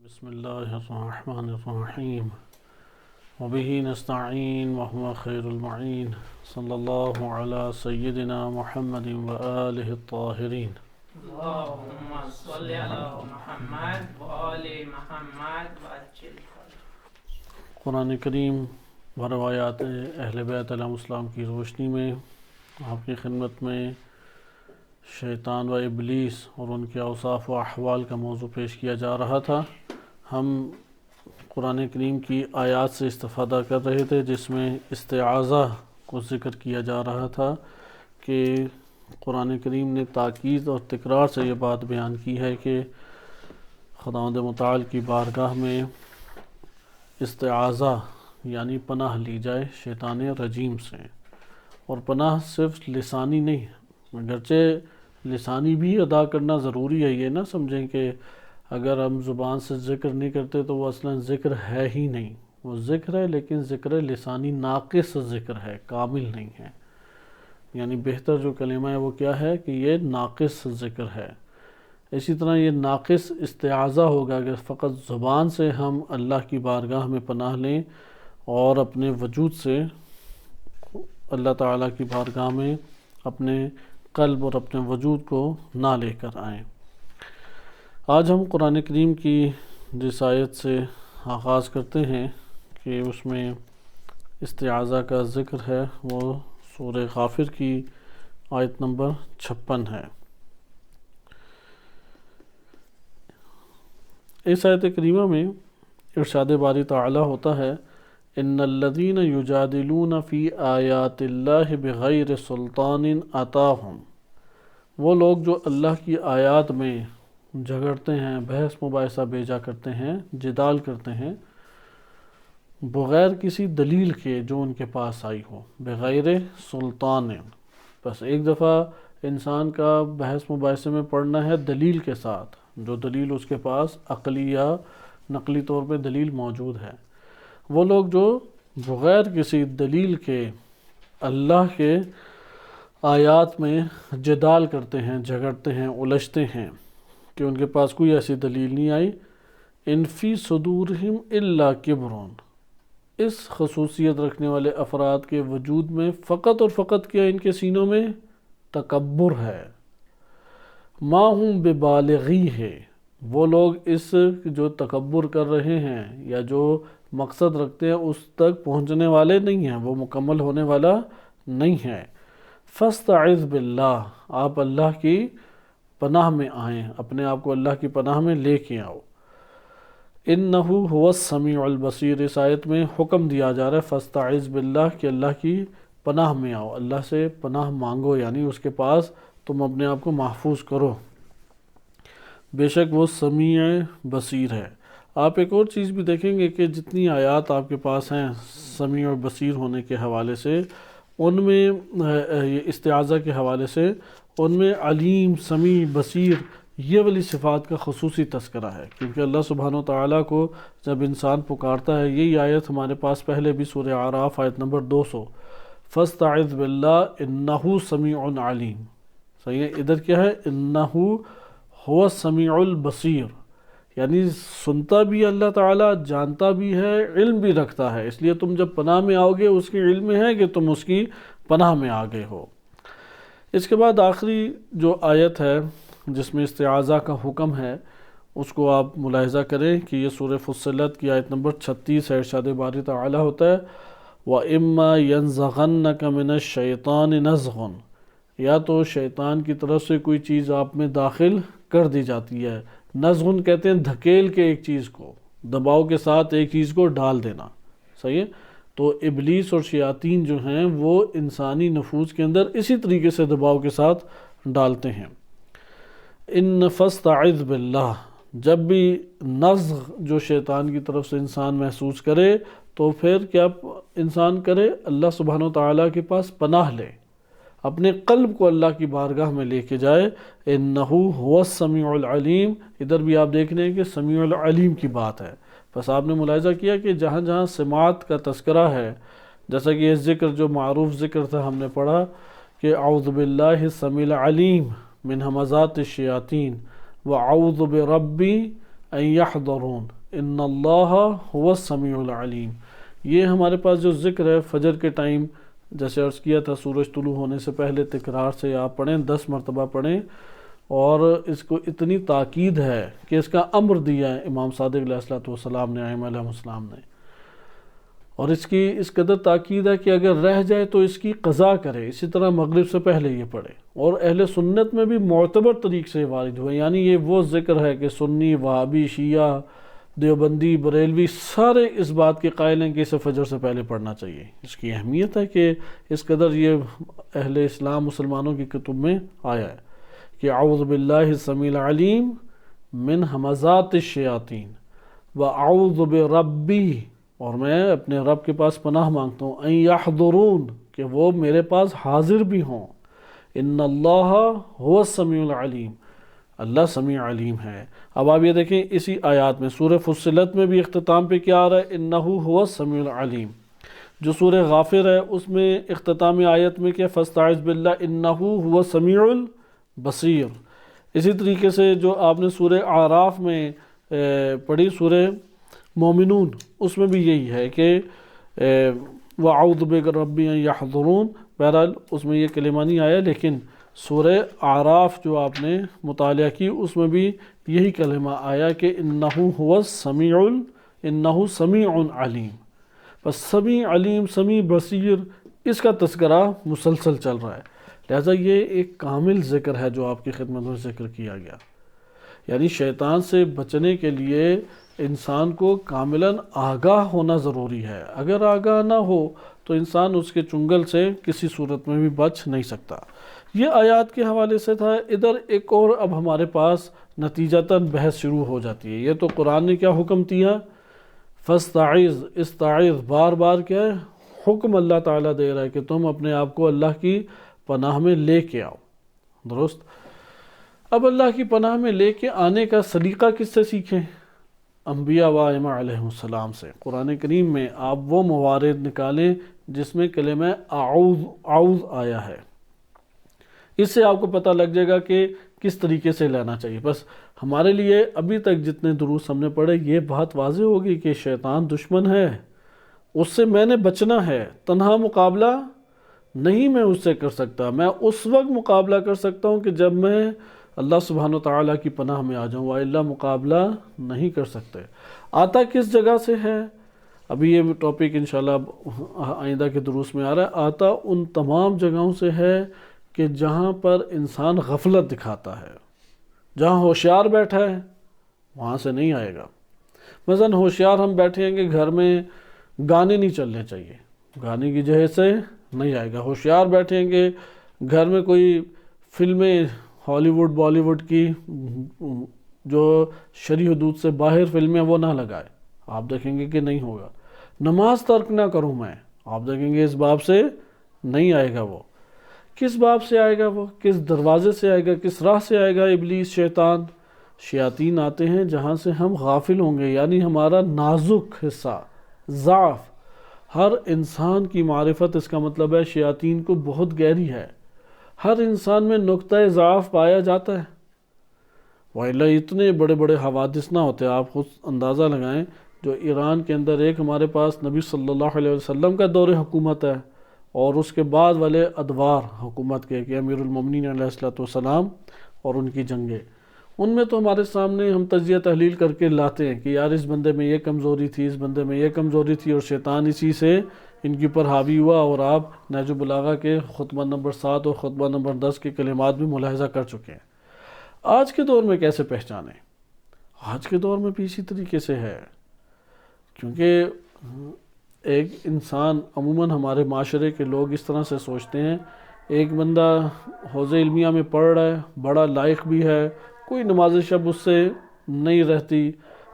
بسم اللہ الرحمن الرحیم وبہ نستعین وهو خیر المعین صلی اللہ علی سیدنا محمد وآلہ الطاہرین۔ اللہم صلی علی محمد وآل محمد وعجل۔ قرآن کریم و روایات اہل بیت علیہ السلام کی روشنی میں آپ کی خدمت میں شیطان و ابلیس اور ان کے اوصاف و احوال کا موضوع پیش کیا جا رہا تھا۔ ہم قرآن کریم کی آیات سے استفادہ کر رہے تھے جس میں استعاذہ کو ذکر کیا جا رہا تھا کہ قرآن کریم نے تاکید اور تکرار سے یہ بات بیان کی ہے کہ خداوند متعال کی بارگاہ میں استعاذہ یعنی پناہ لی جائے شیطان رجیم سے، اور پناہ صرف لسانی نہیں، اگرچہ لسانی بھی ادا کرنا ضروری ہے۔ یہ نہ سمجھیں کہ اگر ہم زبان سے ذکر نہیں کرتے تو وہ اصلاً ذکر ہے ہی نہیں، وہ ذکر ہے لیکن ذکر لسانی ناقص ذکر ہے، کامل نہیں ہے۔ یعنی بہتر جو کلمہ ہے وہ کیا ہے کہ یہ ناقص ذکر ہے۔ اسی طرح یہ ناقص استعاذہ ہوگا کہ فقط زبان سے ہم اللہ کی بارگاہ میں پناہ لیں اور اپنے وجود سے اللہ تعالیٰ کی بارگاہ میں اپنے قلب اور اپنے وجود کو نہ لے کر آئیں۔ آج ہم قرآن کریم کی جس آیت سے آغاز کرتے ہیں کہ اس میں استعاذہ کا ذکر ہے وہ سورہ غافر کی آیت نمبر 56 ہے۔ اس آیت کریمہ میں ارشاد باری تعالی ہوتا ہے ان الذین یجادلون فی آیات اللہ بغیر سلطان اتاہم، وہ لوگ جو اللہ کی آیات میں جھگڑتے ہیں، بحث مباحثہ بیجا کرتے ہیں، جدال کرتے ہیں بغیر کسی دلیل کے جو ان کے پاس آئی ہو، بغیر سلطان۔ بس ایک دفعہ انسان کا بحث مباحثے میں پڑھنا ہے دلیل کے ساتھ، جو دلیل اس کے پاس عقلی یا نقلی طور پہ دلیل موجود ہے۔ وہ لوگ جو بغیر کسی دلیل کے اللہ کے آیات میں جدال کرتے ہیں، جھگڑتے ہیں، الجھتے ہیں کہ ان کے پاس کوئی ایسی دلیل نہیں آئی، ان فی صدورہم الا کبرون، اس خصوصیت رکھنے والے افراد کے وجود میں فقط اور فقط کیا ان کے سینوں میں تکبر ہے، ما ہم ببالغی ہے، وہ لوگ اس جو تکبر کر رہے ہیں یا جو مقصد رکھتے ہیں اس تک پہنچنے والے نہیں ہیں، وہ مکمل ہونے والا نہیں ہے۔ فاستعذ باللہ، آپ اللہ کی پناہ میں آئیں، اپنے آپ کو اللہ کی پناہ میں لے کے آؤ۔ انہ هو السمیع البصیر، اس آیت میں حکم دیا جا رہا ہے فاستعذ باللہ کہ اللہ کی پناہ میں آؤ، اللہ سے پناہ مانگو، یعنی اس کے پاس تم اپنے آپ کو محفوظ کرو، بے شک وہ سمیع بصیر ہے۔ آپ ایک اور چیز بھی دیکھیں گے کہ جتنی آیات آپ کے پاس ہیں سمیع اور بصیر ہونے کے حوالے سے، ان میں یہ استعاذہ کے حوالے سے ان میں علیم، سمیع، بصیر یہ والی صفات کا خصوصی تذکرہ ہے، کیونکہ اللہ سبحانہ وتعالیٰ کو جب انسان پکارتا ہے، یہی آیت ہمارے پاس پہلے بھی سورہ اعراف آیت نمبر 200، فاستعذ باللہ انہ سمیع علیم، صحیح ہے۔ ادھر کیا ہے؟ انہ هو السمیع البصیر، یعنی سنتا بھی اللہ تعالیٰ، جانتا بھی ہے، علم بھی رکھتا ہے، اس لیے تم جب پناہ میں آؤ گے اس کے علم میں ہے کہ تم اس کی پناہ میں آ گئے ہو۔ اس کے بعد آخری جو آیت ہے جس میں استعاذہ کا حکم ہے اس کو آپ ملاحظہ کریں کہ یہ سورہ فصلت کی آیت نمبر 36 ہے۔ ارشاد باری تعالی ہوتا ہے وَإِمَّا يَنزَغَنَّكَ مِنَ الشَّيْطَانِ نَزْغٌ، یا تو شیطان کی طرف سے کوئی چیز آپ میں داخل کر دی جاتی ہے۔ نزغن کہتے ہیں دھکیل کے ایک چیز کو، دباؤ کے ساتھ ایک چیز کو ڈال دینا، صحیح ہے۔ تو ابلیس اور شیاطین جو ہیں وہ انسانی نفوس کے اندر اسی طریقے سے دباؤ کے ساتھ ڈالتے ہیں۔ ان فاستعذ باللہ، جب بھی نزغ جو شیطان کی طرف سے انسان محسوس کرے تو پھر کیا انسان کرے؟ اللہ سبحانہ وتعالیٰ کے پاس پناہ لے، اپنے قلب کو اللہ کی بارگاہ میں لے کے جائے۔ انہ هو السمیع العلیم، ادھر بھی آپ دیکھ رہے ہیں کہ سمیع العلیم کی بات ہے۔ بس آپ نے ملاحظہ کیا کہ جہاں جہاں سماعت کا تذکرہ ہے، جیسا کہ یہ ذکر جو معروف ذکر تھا ہم نے پڑھا کہ اعوذ باللہ السمیع العلیم من ہمزات الشیاطین واعوذ بربی ان یحضرون ان اللہ هو السمیع العلیم۔ یہ ہمارے پاس جو ذکر ہے فجر کے ٹائم، جیسے عرض کیا تھا سورج طلوع ہونے سے پہلے تکرار سے آپ پڑھیں، 10 مرتبہ پڑھیں، اور اس کو اتنی تاکید ہے کہ اس کا امر دیا ہے امام صادق علیہ السلام نے، ائمہ علیہ السلام نے، اور اس کی اس قدر تاکید ہے کہ اگر رہ جائے تو اس کی قضا کرے۔ اسی طرح مغرب سے پہلے یہ پڑھے، اور اہل سنت میں بھی معتبر طریق سے وارد ہوئے، یعنی یہ وہ ذکر ہے کہ سنی، وہابی، شیعہ، دیوبندی، بریلوی سارے اس بات کے قائل ہیں کہ اسے فجر سے پہلے پڑھنا چاہیے۔ اس کی اہمیت ہے کہ اس قدر یہ اہل اسلام مسلمانوں کی کتب میں آیا ہے کہ اعوذ باللہ السمیع العلیم من ہمزات الشیاطین واعوذ بربی، اور میں اپنے رب کے پاس پناہ مانگتا ہوں، ان یحضرون، کہ وہ میرے پاس حاضر بھی ہوں، ان اللہ هو السمیع العلیم، اللہ سمیع علیم ہے۔ اب آپ یہ دیکھیں اسی آیات میں سورہ فصلت میں بھی اختتام پہ کیا آ رہا ہے، انہ هو السمیع العلیم۔ جو سورہ غافر ہے اس میں اختتام آیت میں کیا، فاستعذ باللہ انہ هو السمیع البصیر۔ اسی طریقے سے جو آپ نے سورہ اعراف میں پڑھی، سورہ مومنون، اس میں بھی یہی ہے کہ وَأَعُوذُ بِكَ رَبِّ أَن يَحْضُرُونَ، بہرحال اس میں یہ کلمہ نہیں آیا، لیکن سورہ اعراف جو آپ نے مطالعہ کی اس میں بھی یہی کلمہ آیا کہ انہ هو السمیع انہ سمیع علیم۔ بس سمیع علیم، سمیع بصیر، اس کا تذکرہ مسلسل چل رہا ہے، لہٰذا یہ ایک کامل ذکر ہے جو آپ کی خدمت میں ذکر کیا گیا۔ یعنی شیطان سے بچنے کے لیے انسان کو کاملاً آگاہ ہونا ضروری ہے، اگر آگاہ نہ ہو تو انسان اس کے چنگل سے کسی صورت میں بھی بچ نہیں سکتا۔ یہ آیات کے حوالے سے تھا۔ ادھر ایک اور اب ہمارے پاس نتیجتاً بحث شروع ہو جاتی ہے۔ یہ تو قرآن نے کیا حکم دیا، فاستعذ، استعذ، بار بار کیا ہے حکم اللہ تعالیٰ دے رہا ہے کہ تم اپنے آپ کو اللہ کی پناہ میں لے کے آؤ، درست۔ اب اللہ کی پناہ میں لے کے آنے کا سلیقہ کس سے سیکھیں؟ انبیاء و ائمہ علیہ السلام سے۔ قرآن کریم میں آپ وہ موارد نکالیں جس میں کلمہ اعوذ آیا ہے، اس سے آپ کو پتہ لگ جائے گا کہ کس طریقے سے لینا چاہیے۔ بس ہمارے لیے ابھی تک جتنے دروس ہم نے پڑھے یہ بات واضح ہوگی کہ شیطان دشمن ہے، اس سے میں نے بچنا ہے، تنہا مقابلہ نہیں میں اس سے کر سکتا۔ میں اس وقت مقابلہ کر سکتا ہوں کہ جب میں اللہ سبحانہ وتعالیٰ کی پناہ میں آ جاؤں، وَإِلَّا مقابلہ نہیں کر سکتے۔ آتا کس جگہ سے ہے؟ ابھی یہ ٹاپک انشاءاللہ آئندہ کے دروس میں آ رہا ہے۔ آتا ان تمام جگہوں سے ہے کہ جہاں پر انسان غفلت دکھاتا ہے، جہاں ہوشیار بیٹھا ہے وہاں سے نہیں آئے گا۔ مثلا ہوشیار ہم بیٹھے ہیں کہ گھر میں گانے نہیں چلنے چاہیے، گانے کی جہہ سے نہیں آئے گا۔ ہوشیار بیٹھے ہیں کہ گھر میں کوئی فلمیں ہالی ووڈ بالی ووڈ کی جو شرعی حدود سے باہر فلمیں وہ نہ لگائے، آپ دیکھیں گے کہ نہیں ہوگا۔ نماز ترک نہ کروں میں، آپ دیکھیں گے اس باب سے نہیں آئے گا۔ وہ کس باب سے آئے گا؟ وہ کس دروازے سے آئے گا؟ کس راہ سے آئے گا؟ ابلیس، شیطان، شیاطین آتے ہیں جہاں سے ہم غافل ہوں گے، یعنی ہمارا نازک حصہ، ضعف۔ ہر انسان کی معرفت، اس کا مطلب ہے شیاطین کو بہت گہری ہے، ہر انسان میں نقطہ ضعف پایا جاتا ہے، وَإِلَّا اتنے بڑے بڑے حوادث نہ ہوتے۔ آپ خود اندازہ لگائیں، جو ایران کے اندر ایک ہمارے پاس نبی صلی اللہ علیہ وسلم کا دور حکومت ہے، اور اس کے بعد والے ادوار حکومت کے کہ امیر المومنین علیہ السلام اور ان کی جنگیں، ان میں تو ہمارے سامنے ہم تجزیہ تحلیل کر کے لاتے ہیں کہ یار اس بندے میں یہ کمزوری تھی، اس بندے میں یہ کمزوری تھی، اور شیطان اسی سے ان کے اوپر حاوی ہوا، اور آپ نہج البلاغہ کے خطبہ نمبر 7 اور خطبہ نمبر 10 کے کلمات بھی ملاحظہ کر چکے ہیں۔ آج کے دور میں کیسے پہچانیں؟ آج کے دور میں بھی اسی طریقے سے ہے، کیونکہ ایک انسان، عموماً ہمارے معاشرے کے لوگ اس طرح سے سوچتے ہیں، ایک بندہ حوزہ علمیہ میں پڑھ رہا ہے، بڑا لائق بھی ہے، کوئی نماز شب اس سے نہیں رہتی،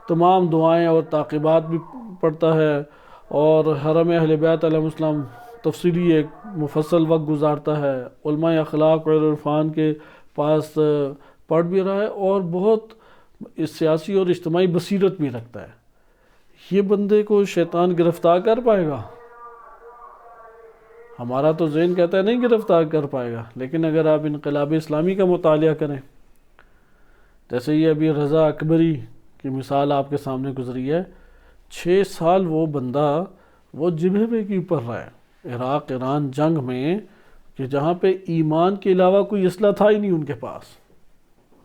تمام دعائیں اور تعقیبات بھی پڑھتا ہے، اور حرم اہل بیت علیہ السلام تفصیلی ایک مفصل وقت گزارتا ہے، علماء اخلاق اور عرفان کے پاس پڑھ بھی رہا ہے، اور بہت سیاسی اور اجتماعی بصیرت بھی رکھتا ہے۔ یہ بندے کو شیطان گرفتار کر پائے گا؟ ہمارا تو ذہن کہتا ہے نہیں گرفتار کر پائے گا، لیکن اگر آپ انقلاب اسلامی کا مطالعہ کریں، جیسے یہ ابھی رضا اکبری کی مثال آپ کے سامنے گزری ہے. 6 سال وہ بندہ وہ جبہے کے اوپر رہا ہے عراق ایران جنگ میں، کہ جہاں پہ ایمان کے علاوہ کوئی اسلحہ تھا ہی نہیں ان کے پاس.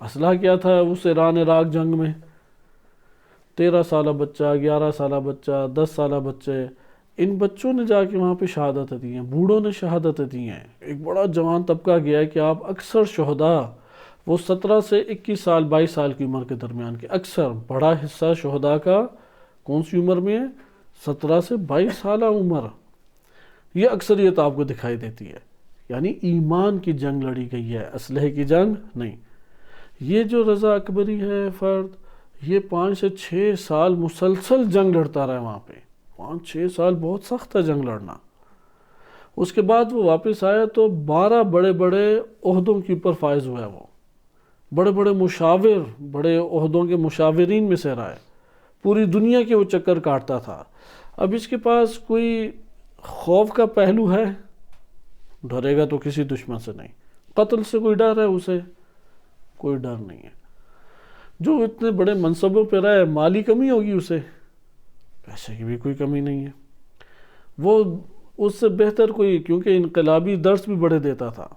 اسلحہ کیا تھا اس ایران عراق جنگ میں؟ 13 سالہ بچہ، 11 سالہ بچہ، 10 سالہ بچے، ان بچوں نے جا کے وہاں پہ شہادتیں دی ہیں، بوڑھوں نے شہادتیں دی ہیں. ایک بڑا جوان طبقہ گیا ہے کہ آپ اکثر شہداء وہ 17 سے 21 سال 22 سال کی عمر کے درمیان کے، اکثر بڑا حصہ شہداء کا کون سی عمر میں ہے؟ 17 سے 22 سالہ عمر. یہ اکثریت آپ کو دکھائی دیتی ہے. یعنی ایمان کی جنگ لڑی گئی ہے، اسلحے کی جنگ نہیں. یہ جو رضا اکبری ہے فرد، یہ 5 سے 6 سال مسلسل جنگ لڑتا رہا وہاں پہ. 5-6 سال بہت سخت ہے جنگ لڑنا. اس کے بعد وہ واپس آیا تو 12 بڑے بڑے عہدوں کے اوپر فائز ہوا ہے. وہ بڑے بڑے مشاور، بڑے عہدوں کے مشاورین میں سے رہا ہے. پوری دنیا کے وہ چکر کاٹتا تھا. اب اس کے پاس کوئی خوف کا پہلو ہے؟ ڈرے گا تو کسی دشمن سے نہیں. قتل سے کوئی ڈر ہے اسے؟ کوئی ڈر نہیں ہے. جو اتنے بڑے منصبوں پہ رہا ہے، مالی کمی ہوگی اسے؟ پیسے کی بھی کوئی کمی نہیں ہے. وہ اس سے بہتر کوئی، کیونکہ انقلابی درس بھی بڑے دیتا تھا،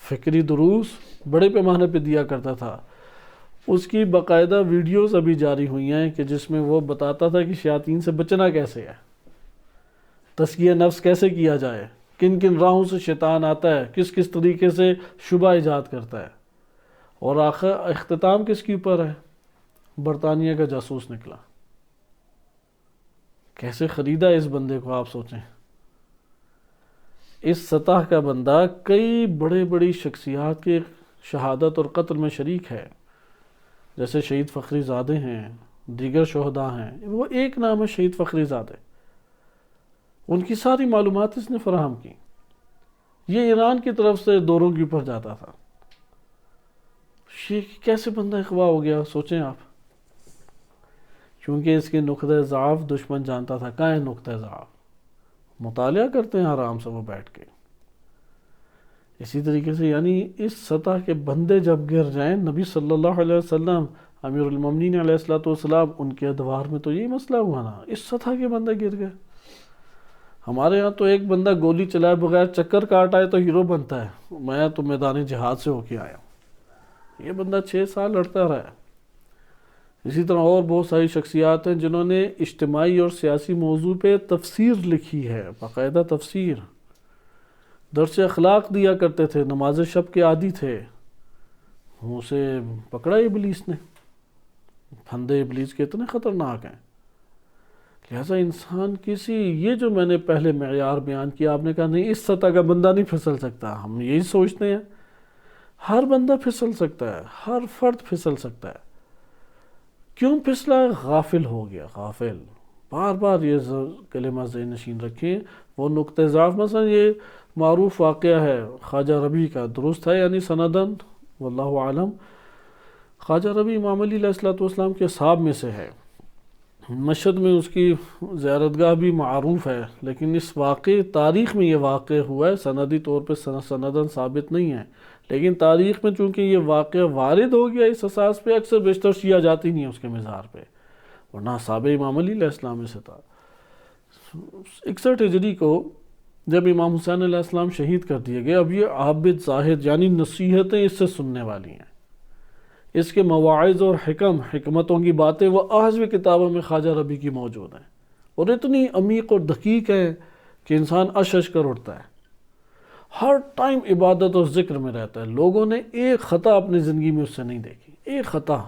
فکری دروس بڑے پیمانے پہ دیا کرتا تھا. اس کی باقاعدہ ویڈیوز ابھی جاری ہوئی ہیں کہ جس میں وہ بتاتا تھا کہ شیاطین سے بچنا کیسے ہے، تزکیہ نفس کیسے کیا جائے، کن کن راہوں سے شیطان آتا ہے، کس کس طریقے سے شبہ ایجاد کرتا ہے. اور آخر اختتام کس کے اوپر ہے؟ برطانیہ کا جاسوس نکلا. کیسے خریدا اس بندے کو آپ سوچیں. اس سطح کا بندہ کئی بڑے بڑی شخصیات کے شہادت اور قتل میں شریک ہے، جیسے شہید فخری زادے ہیں، دیگر شہداء ہیں. وہ ایک نام ہے شہید فخری زادے، ان کی ساری معلومات اس نے فراہم کی. یہ ایران کی طرف سے دوروں کے اوپر جاتا تھا. یہ کیسے بندہ اغوا ہو گیا سوچیں آپ. کیونکہ اس کے نقطہ ضعف دشمن جانتا تھا. کہاں ہے نقطہ ضعف؟ مطالعہ کرتے ہیں آرام سے وہ بیٹھ کے. اسی طریقے سے یعنی اس سطح کے بندے جب گر جائیں، نبی صلی اللہ علیہ وسلم، امیر المومنین علیہ السلام، ان کے ادوار میں تو یہی مسئلہ ہوا نا. اس سطح کے بندے گر گئے. ہمارے ہاں تو ایک بندہ گولی چلائے بغیر چکر کاٹ آئے تو ہیرو بنتا ہے، میں تو میدان جہاد سے ہو کے آیا. یہ بندہ 6 سال لڑتا رہا ہے. اسی طرح اور بہت ساری شخصیات ہیں جنہوں نے اجتماعی اور سیاسی موضوع پہ تفسیر لکھی ہے، باقاعدہ تفسیر. درس اخلاق دیا کرتے تھے، نماز شب کے عادی تھے. اسے پکڑا ابلیس نے. پھندے ابلیس کے اتنے خطرناک ہیں. لہٰذا انسان کسی، یہ جو میں نے پہلے معیار بیان کیا، آپ نے کہا نہیں اس سطح کا بندہ نہیں پھسل سکتا. ہم یہی سوچتے ہیں. ہر بندہ پھسل سکتا ہے، ہر فرد پھسل سکتا ہے. کیوں پھسلا؟ غافل ہو گیا، غافل. بار بار یہ کلمہ ذہن نشین رکھیں. وہ نقطہ ضعف، مثلا یہ معروف واقعہ ہے خواجہ ربیع کا، درست ہے یعنی سندن واللہ عالم. خواجہ ربیع امام علی علیہ السلام کے اصحاب میں سے ہے. مشہد میں اس کی زیارتگاہ بھی معروف ہے، لیکن اس واقع تاریخ میں یہ واقع ہوا ہے، سندی طور پہ سندن ثابت نہیں ہے. لیکن تاریخ میں چونکہ یہ واقعہ وارد ہو گیا اس اساس پہ، اکثر بیشتر شیعہ جاتی نہیں ہے اس کے مزار پہ، ورنہ صحابہ امام علی علیہ السلام میں سے تھا. 61 ہجری کو جب امام حسین علیہ السلام شہید کر دیے گئے، اب یہ عابد زاہد یعنی نصیحتیں اس سے سننے والی ہیں. اس کے مواعظ اور حکمتوں کی باتیں وہ آج بھی کتابوں میں خواجہ ربیع کی موجود ہیں، اور اتنی عمیق اور دقیق ہے کہ انسان اشش کر اٹھتا ہے. ہر ٹائم عبادت اور ذکر میں رہتا ہے. لوگوں نے ایک خطا اپنی زندگی میں اس سے نہیں دیکھی، ایک خطا.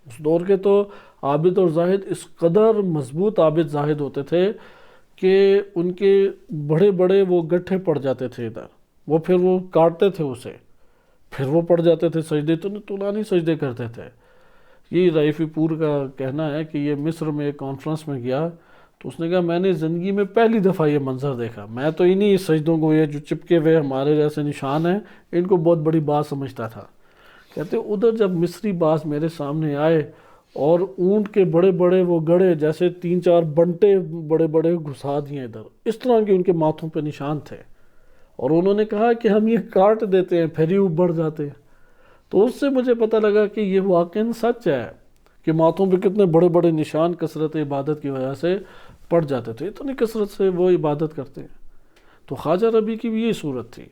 اس دور کے تو عابد اور زاہد اس قدر مضبوط عابد زاہد ہوتے تھے کہ ان کے بڑے بڑے وہ گٹھے پڑ جاتے تھے ادھر، وہ پھر وہ کاٹتے تھے اسے، پھر وہ پڑ جاتے تھے سجدے، تو طولانی سجدے کرتے تھے. یہ رائفی پور کا کہنا ہے کہ یہ مصر میں ایک کانفرنس میں گیا تو اس نے کہا میں نے زندگی میں پہلی دفعہ یہ منظر دیکھا. میں تو انہی سجدوں کو، یہ جو چپکے ہوئے ہمارے جیسے نشان ہیں، ان کو بہت بڑی بات سمجھتا تھا. کہتے ادھر جب مصری باز میرے سامنے آئے اور اونٹ کے بڑے بڑے وہ گڑھے جیسے 3-4 بنٹے بڑے بڑے گھسا دیے ادھر، اس طرح کے ان کے ماتھوں پہ نشان تھے. اور انہوں نے کہا کہ ہم یہ کاٹ دیتے ہیں پھر ہی بڑھ جاتے ہیں. تو اس سے مجھے پتہ لگا کہ یہ واقعاً سچ ہے کہ ماتھوں پہ کتنے بڑے بڑے نشان کثرت عبادت کی وجہ سے پڑ جاتے تھے، اتنی کثرت سے وہ عبادت کرتے ہیں۔ تو خواجہ ربیع کی بھی یہی صورت تھی،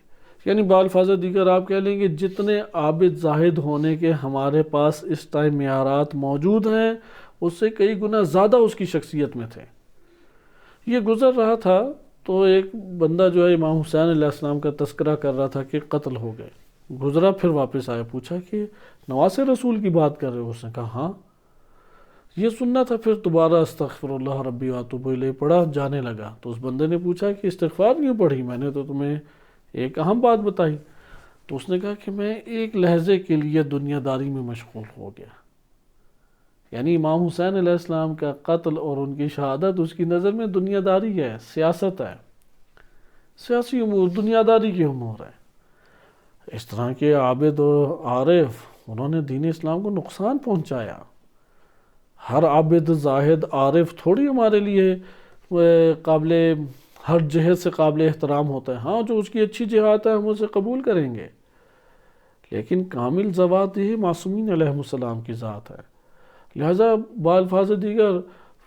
یعنی بالفاظ دیگر آپ کہہ لیں کہ جتنے عابد زاہد ہونے کے ہمارے پاس اس ٹائم معیارات موجود ہیں، اس سے کئی گنا زیادہ اس کی شخصیت میں تھے۔ یہ گزر رہا تھا تو ایک بندہ جو ہے امام حسین علیہ السلام کا تذکرہ کر رہا تھا کہ قتل ہو گئے، گزرا پھر واپس آیا، پوچھا کہ نواسِ رسول کی بات کر رہے ہو؟ اس نے کہا ہاں۔ یہ سننا تھا، پھر دوبارہ استغفر اللہ ربی واتوب الیہ پڑھا، جانے لگا۔ تو اس بندے نے پوچھا کہ استغفار کیوں پڑھی؟ میں نے تو تمہیں ایک اہم بات بتائی۔ تو اس نے کہا کہ میں ایک لحظے کے لیے دنیا داری میں مشغول ہو گیا۔ یعنی امام حسین علیہ السلام کا قتل اور ان کی شہادت اس کی نظر میں دنیا داری ہے، سیاست ہے، سیاسی امور، دنیا داری کے امور ہے۔ اس طرح کے عابد اور عارف انہوں نے دین اسلام کو نقصان پہنچایا۔ ہر عابد زاہد عارف تھوڑی ہمارے لیے قابل، ہر جہت سے قابل احترام ہوتا ہے۔ ہاں جو اس کی اچھی جہات ہے ہم اسے قبول کریں گے، لیکن کامل ذوات یہ معصومین علیہ السلام کی ذات ہے۔ لہذا بالفاظ دیگر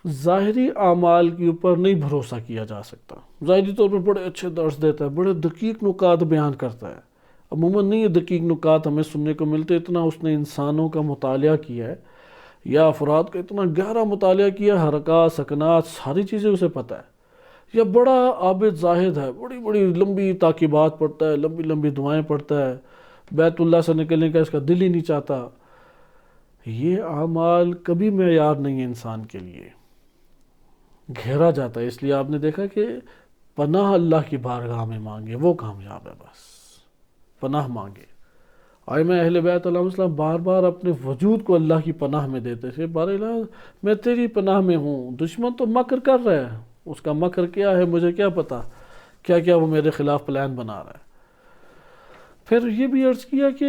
ظاہری اعمال کے اوپر نہیں بھروسہ کیا جا سکتا۔ ظاہری طور پر بڑے اچھے درس دیتا ہے، بڑے دقیق نکات بیان کرتا ہے، عموماً نہیں یہ دقیق نکات ہمیں سننے کو ملتے، اتنا اس نے انسانوں کا مطالعہ کیا ہے یا افراد کا اتنا گہرا مطالعہ کیا، حرکات سکنات ساری چیزیں اسے پتہ ہے۔ یا بڑا عابد زاہد ہے، بڑی بڑی لمبی تاکیبات پڑھتا ہے، لمبی لمبی دعائیں پڑھتا ہے، بیت اللہ سے نکلنے کا اس کا دل ہی نہیں چاہتا۔ یہ اعمال کبھی معیار نہیں ہے انسان کے لیے، گھیرا جاتا ہے۔ اس لیے آپ نے دیکھا کہ پناہ اللہ کی بارگاہ میں مانگے، وہ کامیاب ہے، بس پناہ مانگے۔ ائمہ اہل بیت علیہ السلام بار بار اپنے وجود کو اللہ کی پناہ میں دیتے تھے، بار الہ میں تیری پناہ میں ہوں، دشمن تو مکر کر رہا ہے، اس کا مکر کیا ہے مجھے کیا پتا، کیا کیا وہ میرے خلاف پلان بنا رہا ہے۔ پھر یہ بھی عرض کیا کہ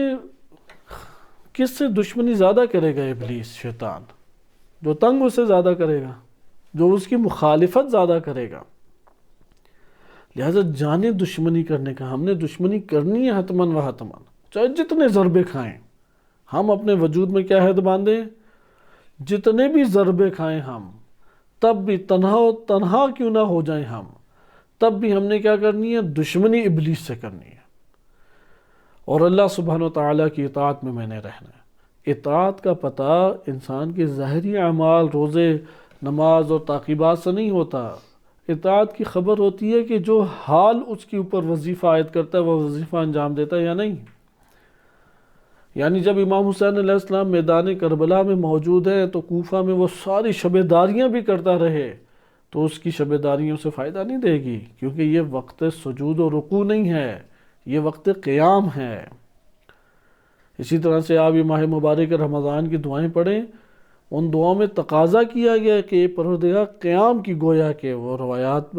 کس سے دشمنی زیادہ کرے گا ابلیس، شیطان، جو تنگ اسے زیادہ کرے گا، جو اس کی مخالفت زیادہ کرے گا۔ لہذا جانے دشمنی کرنے کا، ہم نے دشمنی کرنی ہے حتماً و حتماً، چاہے جتنے ضربے کھائیں۔ ہم اپنے وجود میں کیا عہد باندھیں؟ جتنے بھی ضربے کھائیں ہم، تب بھی تنہا کیوں نہ ہو جائیں ہم، تب بھی ہم نے کیا کرنی ہے؟ دشمنی ابلیس سے کرنی ہے، اور اللہ سبحانہ و تعالیٰ کی اطاعت میں نے رہنا ہے۔ اطاعت کا پتہ انسان کے ظاہری اعمال، روزے، نماز اور تعقیبات سے نہیں ہوتا۔ اطاعت کی خبر ہوتی ہے کہ جو حال اس کے اوپر وظیفہ عائد کرتا ہے وہ وظیفہ انجام دیتا ہے یا نہیں۔ یعنی جب امام حسین علیہ السلام میدان کربلا میں موجود ہیں تو کوفہ میں وہ ساری شبیداریاں بھی کرتا رہے، تو اس کی شبیداریوں سے فائدہ نہیں دے گی، کیونکہ یہ وقت سجود و رکوع نہیں ہے، یہ وقت قیام ہے۔ اسی طرح سے آپ یہ ماہ مبارک رمضان کی دعائیں پڑھیں، ان دعاؤں میں تقاضا کیا گیا کہ پروردگار قیام کی، گویا کہ وہ روایات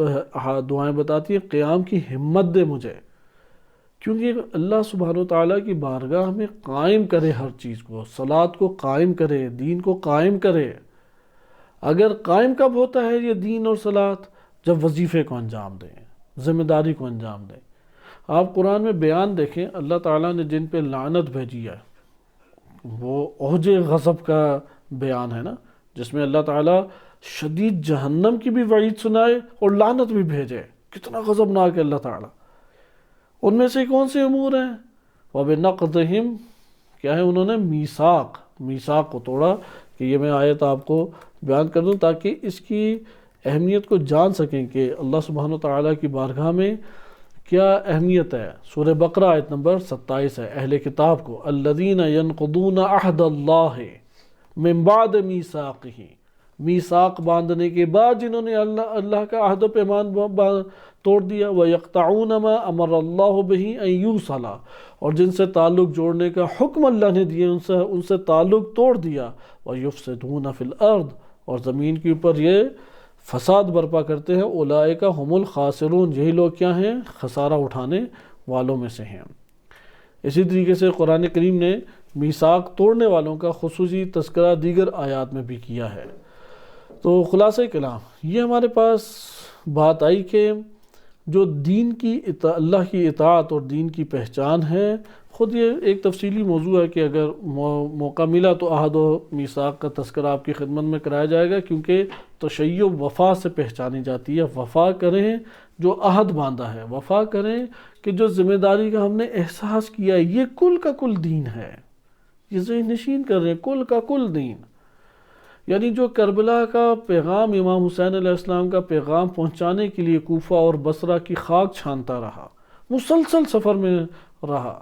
دعائیں بتاتی ہیں قیام کی ہمت دے مجھے، کیونکہ اللہ سبحانہ وتعالیٰ کی بارگاہ میں قائم کرے ہر چیز کو، صلاۃ کو قائم کرے، دین کو قائم کرے۔ اگر قائم کب ہوتا ہے یہ دین اور صلاۃ؟ جب وظیفے کو انجام دیں، ذمہ داری کو انجام دیں۔ آپ قرآن میں بیان دیکھیں، اللہ تعالیٰ نے جن پہ لعنت بھیجی ہے، وہ اوج غضب کا بیان ہے نا، جس میں اللہ تعالیٰ شدید جہنم کی بھی وعید سنائے اور لعنت بھی بھیجے، کتنا غضبناک ہے اللہ تعالیٰ۔ ان میں سے کون سے امور ہیں؟ وَبِنَقْضِهِمْ، کیا ہے؟ انہوں نے میثاق کو توڑا۔ کہ یہ میں آیت آپ کو بیان کر دوں تاکہ اس کی اہمیت کو جان سکیں کہ اللہ سبحانہ وتعالیٰ کی بارگاہ میں کیا اہمیت ہے۔ سورہ بقرہ آیت نمبر 27 ہے، اہل کتاب کو الذین ینقضون عہد اللہ من بعد میثاقہ، میثاق باندھنے کے بعد جنہوں نے اللہ کا عہد و پیمان توڑ دیا، وَيَقْطَعُونَ مَا أَمَرَ اللَّهُ بِهِ أَن يُوصَلَ، اور جن سے تعلق جوڑنے کا حکم اللہ نے دیا ان سے تعلق توڑ دیا، وَيُفْسِدُونَ فِي الْأَرْضِ، اور زمین کے اوپر یہ فساد برپا کرتے ہیں، اولئک هم الخاسرون، یہی لوگ کیا ہیں؟ خسارہ اٹھانے والوں میں سے ہیں۔ اسی طریقے سے قرآن کریم نے میثاق توڑنے والوں کا خصوصی تذکرہ دیگر آیات میں بھی کیا ہے۔ تو خلاصہ کلام یہ ہمارے پاس بات آئی کہ جو دین کی اللہ کی اطاعت اور دین کی پہچان ہے، خود یہ ایک تفصیلی موضوع ہے کہ اگر موقع ملا تو عہد و میثاق کا تذکرہ آپ کی خدمت میں کرایا جائے گا، کیونکہ تشیع وفا سے پہچانی جاتی ہے۔ وفا کریں جو عہد باندھا ہے، وفا کریں کہ جو ذمہ داری کا ہم نے احساس کیا ہے، یہ کل کا کل دین ہے۔ یہ ذہن نشین کر رہے ہیں، کل کا کل دین، یعنی جو کربلا کا پیغام امام حسین علیہ السلام کا پیغام پہنچانے کے لیے کوفہ اور بصرہ کی خاک چھانتا رہا، مسلسل سفر میں رہا،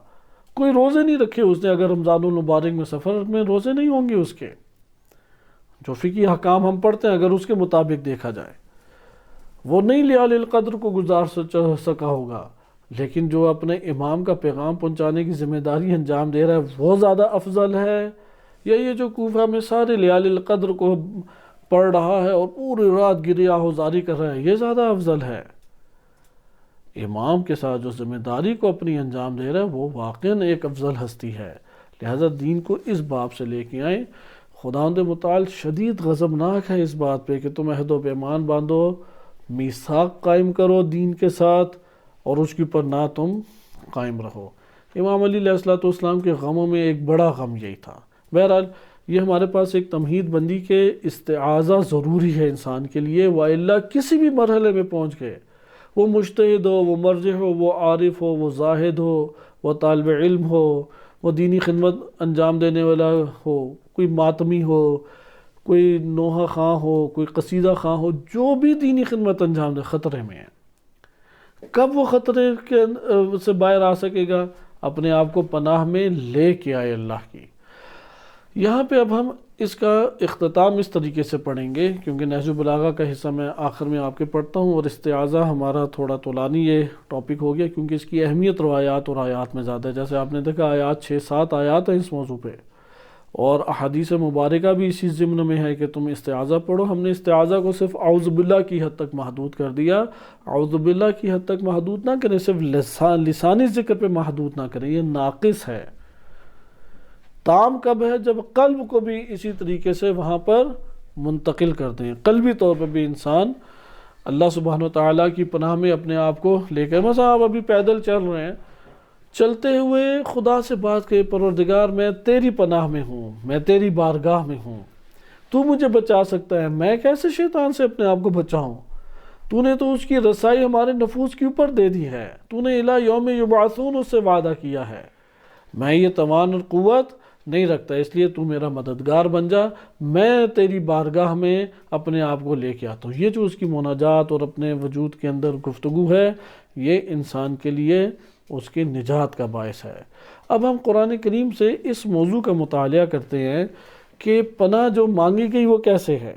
کوئی روزے نہیں رکھے اس نے۔ اگر رمضان المبارک میں سفر میں روزے نہیں ہوں گے اس کے، جو فقہی حکام ہم پڑھتے ہیں اگر اس کے مطابق دیکھا جائے، وہ نہیں لیال القدر کو گزار سکا ہوگا، لیکن جو اپنے امام کا پیغام پہنچانے کی ذمہ داری انجام دے رہا ہے وہ زیادہ افضل ہے، یا یہ جو کوفہ میں سارے لیال القدر کو پڑھ رہا ہے اور پوری رات گریہ ہوزاری کر رہا ہے، یہ زیادہ افضل ہے؟ امام کے ساتھ جو ذمہ داری کو اپنی انجام دے رہا ہے وہ واقعاً ایک افضل ہستی ہے۔ لہذا دین کو اس باب سے لے کے آئیں۔ خداوند متعال شدید غضبناک ہے اس بات پہ کہ تم عہد و پیمان باندھو، میثاق قائم کرو دین کے ساتھ، اور اس کے اوپر نہ تم قائم رہو۔ امام علی علیہ السلام کے غموں میں ایک بڑا غم یہی تھا۔ بہرحال یہ ہمارے پاس ایک تمہید بندی کے استعاذہ ضروری ہے انسان کے لیے، وَإِلَّا کسی بھی مرحلے میں پہنچ گئے، وہ مجتہد ہو، وہ مرجع ہو، وہ عارف ہو، وہ زاہد ہو، وہ طالب علم ہو، وہ دینی خدمت انجام دینے والا ہو، کوئی ماتمی ہو، کوئی نوحہ خواں ہو، کوئی قصیدہ خواں ہو، جو بھی دینی خدمت انجام دے خطرے میں ہے۔ کب وہ خطرے سے باہر آ سکے گا؟ اپنے آپ کو پناہ میں لے کے آئے اللہ کی۔ یہاں پہ اب ہم اس کا اختتام اس طریقے سے پڑھیں گے، کیونکہ نہج البلاغہ کا حصہ میں آخر میں آپ کے پڑھتا ہوں، اور استعاذہ ہمارا تھوڑا طولانی یہ ٹاپک ہو گیا کیونکہ اس کی اہمیت روایات اور آیات میں زیادہ ہے۔ جیسے آپ نے دیکھا آیات 6-7 آیات ہیں اس موضوع پہ، اور احادیث مبارکہ بھی اسی ضمن میں ہے کہ تم استعاذہ پڑھو۔ ہم نے استعاذہ کو صرف اعوذ باللہ کی حد تک محدود کر دیا۔ اعوذ باللہ کی حد تک محدود نہ کریں، صرف لسانی ذکر پہ محدود نہ کریں، یہ ناقص ہے۔ تام کب ہے؟ جب قلب کو بھی اسی طریقے سے وہاں پر منتقل کر دیں، قلبی طور پہ بھی انسان اللہ سبحانہ و تعالیٰ کی پناہ میں اپنے آپ کو لے کر، مثلا آپ ابھی پیدل چل رہے ہیں، چلتے ہوئے خدا سے بات کہ پروردگار میں تیری پناہ میں ہوں، میں تیری بارگاہ میں ہوں، تو مجھے بچا سکتا ہے، میں کیسے شیطان سے اپنے آپ کو بچاؤں؟ تو نے تو اس کی رسائی ہمارے نفوس کے اوپر دے دی ہے، تو نے الی یوم یبعثون اس سے وعدہ کیا ہے، میں یہ توان اور قوت نہیں رکھتا، اس لیے تو میرا مددگار بن جا، میں تیری بارگاہ میں اپنے آپ کو لے کے آتا ہوں۔ یہ جو اس کی مناجات اور اپنے وجود کے اندر گفتگو ہے، یہ انسان کے لیے اس کی نجات کا باعث ہے۔ اب ہم قرآن کریم سے اس موضوع کا مطالعہ کرتے ہیں کہ پناہ جو مانگی گئی وہ کیسے ہے،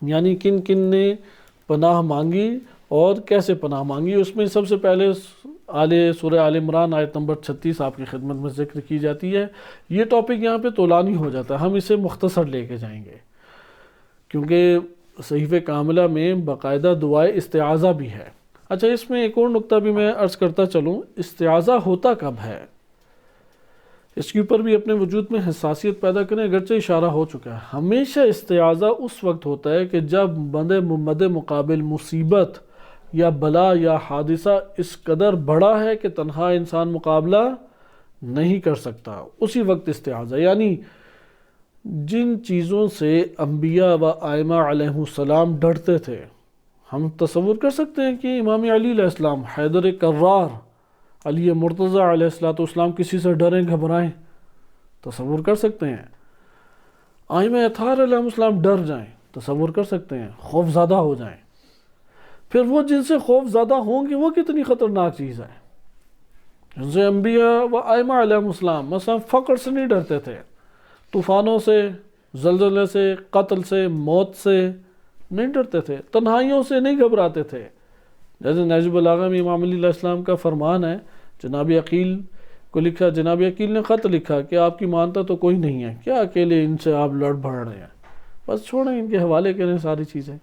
یعنی کن کن نے پناہ مانگی اور کیسے پناہ مانگی۔ اس میں سب سے پہلے سورہ آل عمران آیت نمبر 36 آپ کی خدمت میں ذکر کی جاتی ہے۔ یہ ٹاپک یہاں پہ طولانی ہو جاتا ہے، ہم اسے مختصر لے کے جائیں گے، کیونکہ صحیفہ کاملہ میں باقاعدہ دعائے استعاذہ بھی ہے۔ اچھا، اس میں ایک اور نقطہ بھی میں عرض کرتا چلوں، استعاذہ ہوتا کب ہے، اس کے اوپر بھی اپنے وجود میں حساسیت پیدا کریں، اگرچہ اشارہ ہو چکا ہے۔ ہمیشہ استعاذہ اس وقت ہوتا ہے کہ جب مد مقابل مصیبت یا بلا یا حادثہ اس قدر بڑا ہے کہ تنہا انسان مقابلہ نہیں کر سکتا، اسی وقت استعاذہ، یعنی جن چیزوں سے انبیاء و ائمہ علیہ السلام ڈرتے تھے، ہم تصور کر سکتے ہیں کہ امام علی علیہ السلام، حیدر کرار، علی مرتضیٰ علیہ السلام کسی سے ڈریں گھبرائیں؟ تصور کر سکتے ہیں؟ ائمہ اطہار علیہ السلام ڈر جائیں؟ تصور کر سکتے ہیں؟ خوف زدہ ہو جائیں؟ پھر وہ جن سے خوف زدہ ہوں گے وہ کتنی خطرناک چیز ہے، جن سے انبیاء و ائمہ علیہ السلام مثلا فقر سے نہیں ڈرتے تھے، طوفانوں سے، زلزلے سے، قتل سے، موت سے نہیں ڈرتے تھے، تنہائیوں سے نہیں گھبراتے تھے۔ جیسے نہج البلاغہ میں امام علی علیہ السلام کا فرمان ہے، جناب عقیل کو لکھا، جناب عقیل نے خط لکھا کہ آپ کی مانتا تو کوئی نہیں ہے، کیا اکیلے ان سے آپ لڑ بھڑ رہے ہیں، بس چھوڑیں، ان کے حوالے کریں ساری چیزیں۔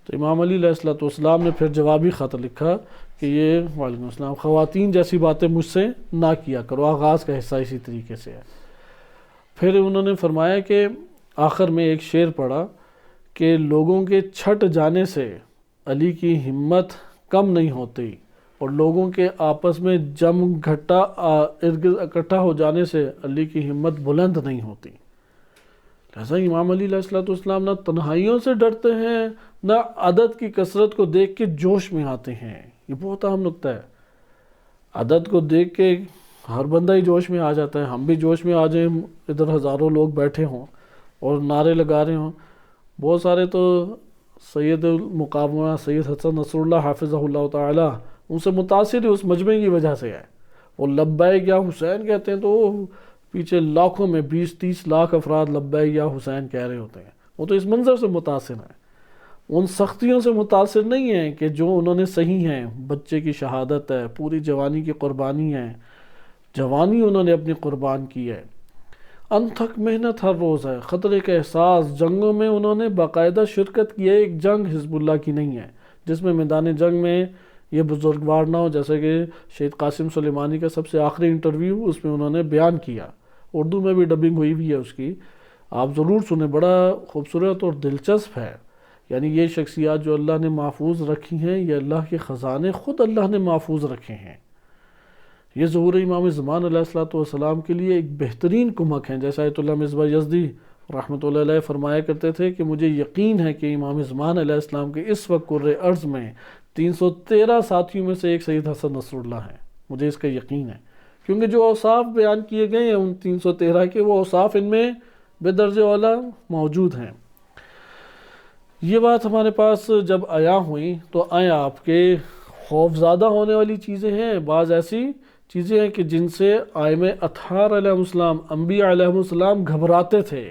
تو امام علی علیہ السلام نے پھر جوابی خط لکھا کہ یہ وعلیکم السلام، خواتین جیسی باتیں مجھ سے نہ کیا کرو، آغاز کا حصہ اسی طریقے سے ہے۔ پھر انہوں نے فرمایا کہ آخر میں ایک شعر پڑھا کہ لوگوں کے چھٹ جانے سے علی کی ہمت کم نہیں ہوتی، اور لوگوں کے آپس میں جم گھٹا ارد گرد اکٹھا ہو جانے سے علی کی ہمت بلند نہیں ہوتی۔ لہذا امام علی علیہ السلام نہ تنہائیوں سے ڈرتے ہیں، نہ عدد کی کثرت کو دیکھ کے جوش میں آتے ہیں۔ یہ بہت اہم نکتہ ہے۔ عدد کو دیکھ کے ہر بندہ ہی جوش میں آ جاتا ہے، ہم بھی جوش میں آ جائیں، ادھر ہزاروں لوگ بیٹھے ہوں اور نعرے لگا رہے ہوں۔ بہت سارے تو سید المقامہ سید حسن نصر اللہ حافظہ اللہ تعالی ان سے متاثر اس مجمع کی وجہ سے ہے۔ وہ لبیک یا حسین کہتے ہیں تو پیچھے لاکھوں میں 20-30 لاکھ افراد لبیک یا حسین کہہ رہے ہوتے ہیں، وہ تو اس منظر سے متاثر ہیں، ان سختیوں سے متاثر نہیں ہیں کہ جو انہوں نے صحیح ہیں۔ بچے کی شہادت ہے، پوری جوانی کی قربانی ہے، جوانی انہوں نے اپنی قربان کی ہے، انتھک محنت ہر روز ہے، خطرے کا احساس، جنگوں میں انہوں نے باقاعدہ شرکت کی ہے۔ ایک جنگ حزب اللہ کی نہیں ہے جس میں میدان جنگ میں یہ بزرگوار نہ ہو، جیسے کہ شہید قاسم سلیمانی کا سب سے آخری انٹرویو اس میں انہوں نے بیان کیا، اردو میں بھی ڈبنگ ہوئی بھی ہے اس کی، آپ ضرور سنیں، بڑا خوبصورت اور دلچسپ ہے۔ یعنی یہ شخصیات جو اللہ نے محفوظ رکھی ہیں، یہ اللہ کے خزانے خود اللہ نے محفوظ رکھے ہیں۔ یہ ظہور امام زمان علیہ السلام کے لیے ایک بہترین کمک ہیں، جیسا آیت اللہ مصباح یزدی رحمۃ اللہ علیہ فرمایا کرتے تھے کہ مجھے یقین ہے کہ امام زمان علیہ السلام کے اس وقت کرۂ ارض میں 313 ساتھیوں میں سے ایک سید حسن نصر اللہ ہیں، مجھے اس کا یقین ہے، کیونکہ جو اوصاف بیان کیے گئے ہیں ان 313 کے، وہ اوصاف ان میں بے درجہ اولیٰ موجود ہیں۔ یہ بات ہمارے پاس جب آیا ہوئی تو آیا آپ کے خوف زدہ ہونے والی چیزیں ہیں، بعض ایسی چیزیں ہیں کہ جن سے ائمہ اطہار علیہ السلام، انبیاء علیہ السلام گھبراتے تھے۔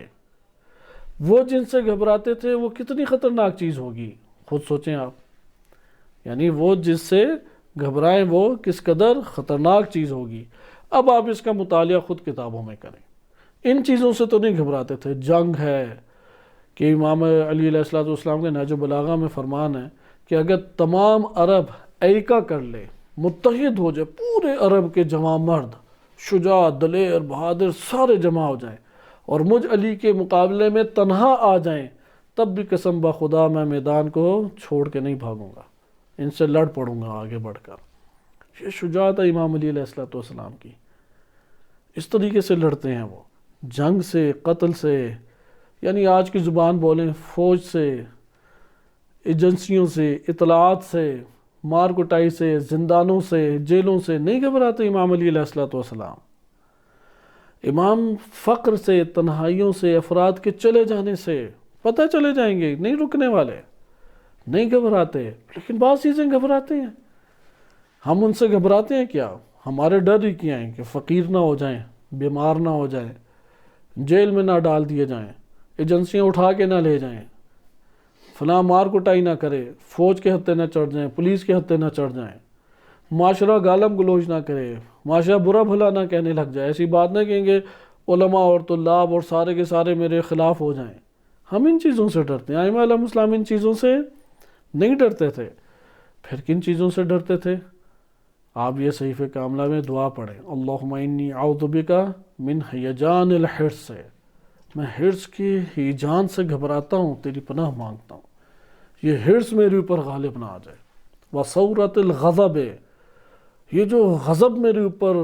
وہ جن سے گھبراتے تھے وہ کتنی خطرناک چیز ہوگی، خود سوچیں آپ، یعنی وہ جس سے گھبرائیں وہ کس قدر خطرناک چیز ہوگی۔ اب آپ اس کا مطالعہ خود کتابوں میں کریں، ان چیزوں سے تو نہیں گھبراتے تھے۔ جنگ ہے کہ امام علی علیہ السلام کے نہج البلاغہ میں فرمان ہے کہ اگر تمام عرب ایکا کر لے، متحد ہو جائے، پورے عرب کے جوان مرد، شجاع، دلیر، بہادر سارے جمع ہو جائیں اور مجھ علی کے مقابلے میں تنہا آ جائیں، تب بھی قسم بخدا میں میدان کو چھوڑ کے نہیں بھاگوں گا، ان سے لڑ پڑوں گا آگے بڑھ کر۔ یہ شجاعت ہے امام علی علیہ السلام کی، اس طریقے سے لڑتے ہیں وہ، جنگ سے، قتل سے، یعنی آج کی زبان بولیں، فوج سے، ایجنسیوں سے، اطلاعات سے، مار کٹائی سے، زندانوں سے، جیلوں سے نہیں گھبراتے امام علی علیہ السلام۔ امام فقر سے، تنہائیوں سے، افراد کے چلے جانے سے، پتہ چلے جائیں گے، نہیں رکنے والے، نہیں گھبراتے، لیکن بعض چیزیں گھبراتے ہیں۔ ہم ان سے گھبراتے ہیں کیا؟ ہمارے ڈر ہی کیا ہیں کہ فقیر نہ ہو جائیں، بیمار نہ ہو جائیں، جیل میں نہ ڈال دیے جائیں، ایجنسیاں اٹھا کے نہ لے جائیں، فلاں مار کٹائی نہ کرے، فوج کے ہتھے نہ چڑھ جائیں، پولیس کے ہتھے نہ چڑھ جائیں، معاشرہ گالم گلوچ نہ کرے، معاشرہ برا بھلا نہ کہنے لگ جائے، ایسی بات نہ کہیں گے علماء اور طلاب اور سارے کے سارے میرے خلاف ہو جائیں۔ ہم ان چیزوں سے ڈرتے ہیں، ائمہ علیہ السلام ان چیزوں سے نہیں ڈرتے تھے۔ پھر کن چیزوں سے ڈرتے تھے؟ آپ یہ صحیفہ کاملہ میں دعا پڑھیں، اللہم انی اعوذ بک من ہیجان الحرص سے، میں حرص کی ہیجان سے گھبراتا ہوں، تیری پناہ مانگتا ہوں، یہ حرص میرے اوپر غالب نہ آ جائے۔ وَصَوْرَةِ الْغَضَبِ، یہ جو غضب میرے اوپر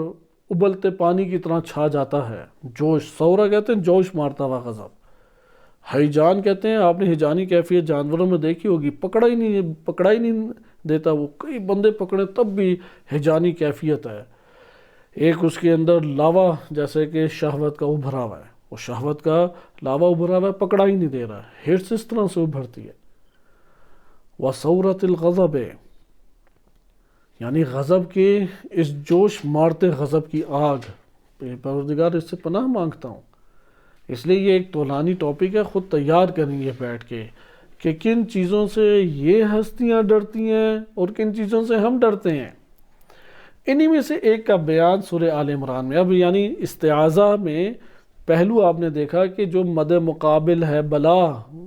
ابلتے پانی کی طرح چھا جاتا ہے، جوش، سورہ کہتے ہیں جوش مارتا ہوا غضب، ہیجان کہتے ہیں، آپ نے ہیجانی کیفیت جانوروں میں دیکھی ہوگی، پکڑا ہی نہیں دیتا، وہ کئی بندے پکڑے تب بھی ہیجانی کیفیت ہے، ایک اس کے اندر لاوا جیسے کہ شہوت کا ابھرا ہوا ہے، وہ شہوت کا لاوا ابھرا ہوا ہے، پکڑا ہی نہیں دے رہا، حرص اس طرح سے ابھرتی ہے۔ وَصَوْرَةِ الْغَضَبِ، یعنی غضب کی اس جوش مارتے غضب کی آگ، پروردگار اس سے پناہ مانگتا ہوں۔ اس لیے یہ ایک طولانی ٹاپک ہے، خود تیار کریں گے بیٹھ کے کہ کن چیزوں سے یہ ہستیاں ڈرتی ہیں اور کن چیزوں سے ہم ڈرتے ہیں۔ انہی میں سے ایک کا بیان سورہ آل عمران میں، اب یعنی استعاذہ میں پہلو آپ نے دیکھا کہ جو مد مقابل ہے بلا،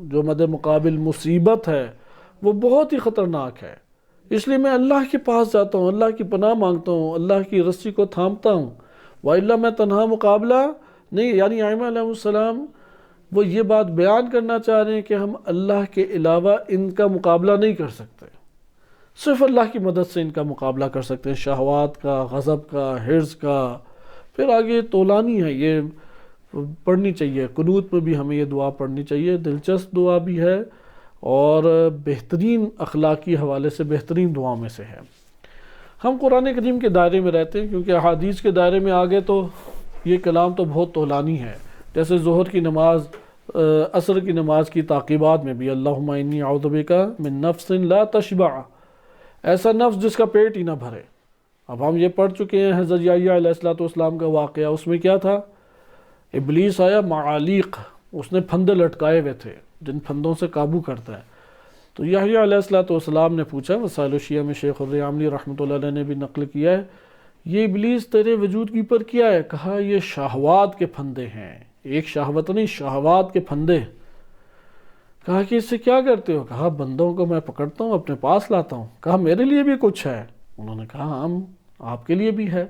جو مد مقابل مصیبت ہے، وہ بہت ہی خطرناک ہے، اس لیے میں اللہ کے پاس جاتا ہوں، اللہ کی پناہ مانگتا ہوں، اللہ کی رسی کو تھامتا ہوں، وَإِلَّا میں تنہا مقابلہ نہیں۔ یعنی ائمہ علیہ السلام وہ یہ بات بیان کرنا چاہ رہے ہیں کہ ہم اللہ کے علاوہ ان کا مقابلہ نہیں کر سکتے، صرف اللہ کی مدد سے ان کا مقابلہ کر سکتے ہیں، شہوات کا، غضب کا، حرص کا۔ پھر آگے طولانی ہے، یہ پڑھنی چاہیے، قنوت میں بھی ہمیں یہ دعا پڑھنی چاہیے، دلچسپ دعا بھی ہے اور بہترین اخلاقی حوالے سے بہترین دعاؤں میں سے ہے۔ ہم قرآن کریم کے دائرے میں رہتے ہیں، کیونکہ احادیث کے دائرے میں آگے تو یہ کلام تو بہت طولانی ہے، جیسے ظہر کی نماز، عصر کی نماز کی تعقیبات میں بھی اللہم انی اعوذ بک من نفس لا تشبع، ایسا نفس جس کا پیٹ ہی نہ بھرے۔ اب ہم یہ پڑھ چکے ہیں حضرت یحییٰ علیہ السلام کا واقعہ، اس میں کیا تھا؟ ابلیس آیا معالیق، اس نے پھندے لٹکائے ہوئے تھے جن پھندوں سے قابو کرتا ہے۔ تو یحییٰ علیہ السلام نے پوچھا، وسائل الشیعہ میں شیخ الریاملی رحمۃ اللہ علیہ نے بھی نقل کیا ہے، یہ ابلیس تیرے وجود کی پر کیا ہے؟ کہا یہ شہوات کے پھندے ہیں، ایک شہوت نہیں، شہوات کے پھندے۔ کہا کہ اس سے کیا کرتے ہو؟ کہا بندوں کو میں پکڑتا ہوں، اپنے پاس لاتا ہوں۔ کہا میرے لیے بھی کچھ ہے؟ انہوں نے کہا ہم آپ کے لیے بھی ہے۔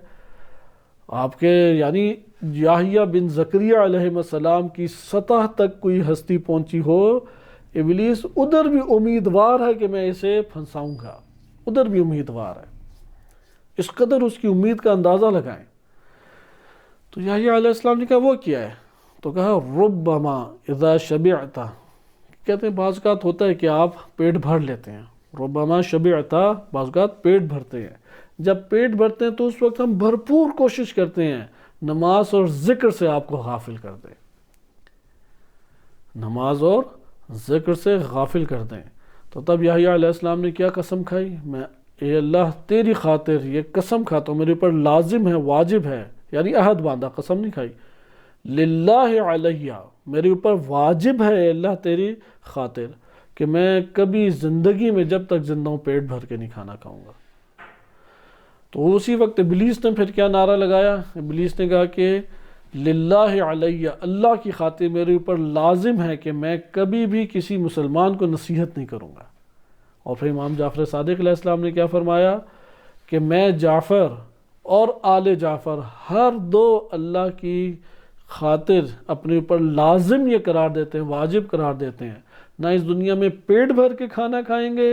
آپ کے یعنی یحییٰ بن زکریا علیہ السلام کی سطح تک کوئی ہستی پہنچی ہو، ابلیس ادھر بھی امیدوار ہے کہ میں اسے پھنساؤں گا، ادھر بھی امیدوار ہے۔ اس قدر اس کی امید کا اندازہ لگائیں۔ تو یحییٰ علیہ السلام نے کہا وہ کیا ہے؟ تو کہا ربما اذا شبعت، کہتے ہیں بعض اوقات ہوتا ہے کہ آپ پیٹ بھر لیتے ہیں، ربما شبعت، بعض اوقات پیٹ بھرتے ہیں۔ جب پیٹ بھرتے ہیں تو اس وقت ہم بھرپور کوشش کرتے ہیں نماز اور ذکر سے آپ کو غافل کر دیں، نماز اور ذکر سے غافل کر دیں۔ تو تب یحییٰ علیہ السلام نے کیا قسم کھائی؟ میں اے اللہ تیری خاطر یہ قسم کھاتا ہوں، میرے اوپر لازم ہے، واجب ہے، یعنی عہد باندھا، قسم نہیں کھائی، للہ علیہ، میرے اوپر واجب ہے اے اللہ تیری خاطر کہ میں کبھی زندگی میں جب تک زندہ ہوں پیٹ بھر کے نہیں کھانا کھاؤں گا۔ تو اسی وقت ابلیس نے پھر کیا نعرہ لگایا؟ ابلیس نے کہا کہ للہ علیہ، اللہ کی خاطر میرے اوپر لازم ہے کہ میں کبھی بھی کسی مسلمان کو نصیحت نہیں کروں گا۔ اور پھر امام جعفر صادق علیہ السلام نے کیا فرمایا کہ میں جعفر اور آل جعفر ہر دو اللہ کی خاطر اپنے اوپر لازم یہ قرار دیتے ہیں، واجب قرار دیتے ہیں، نہ اس دنیا میں پیٹ بھر کے کھانا کھائیں گے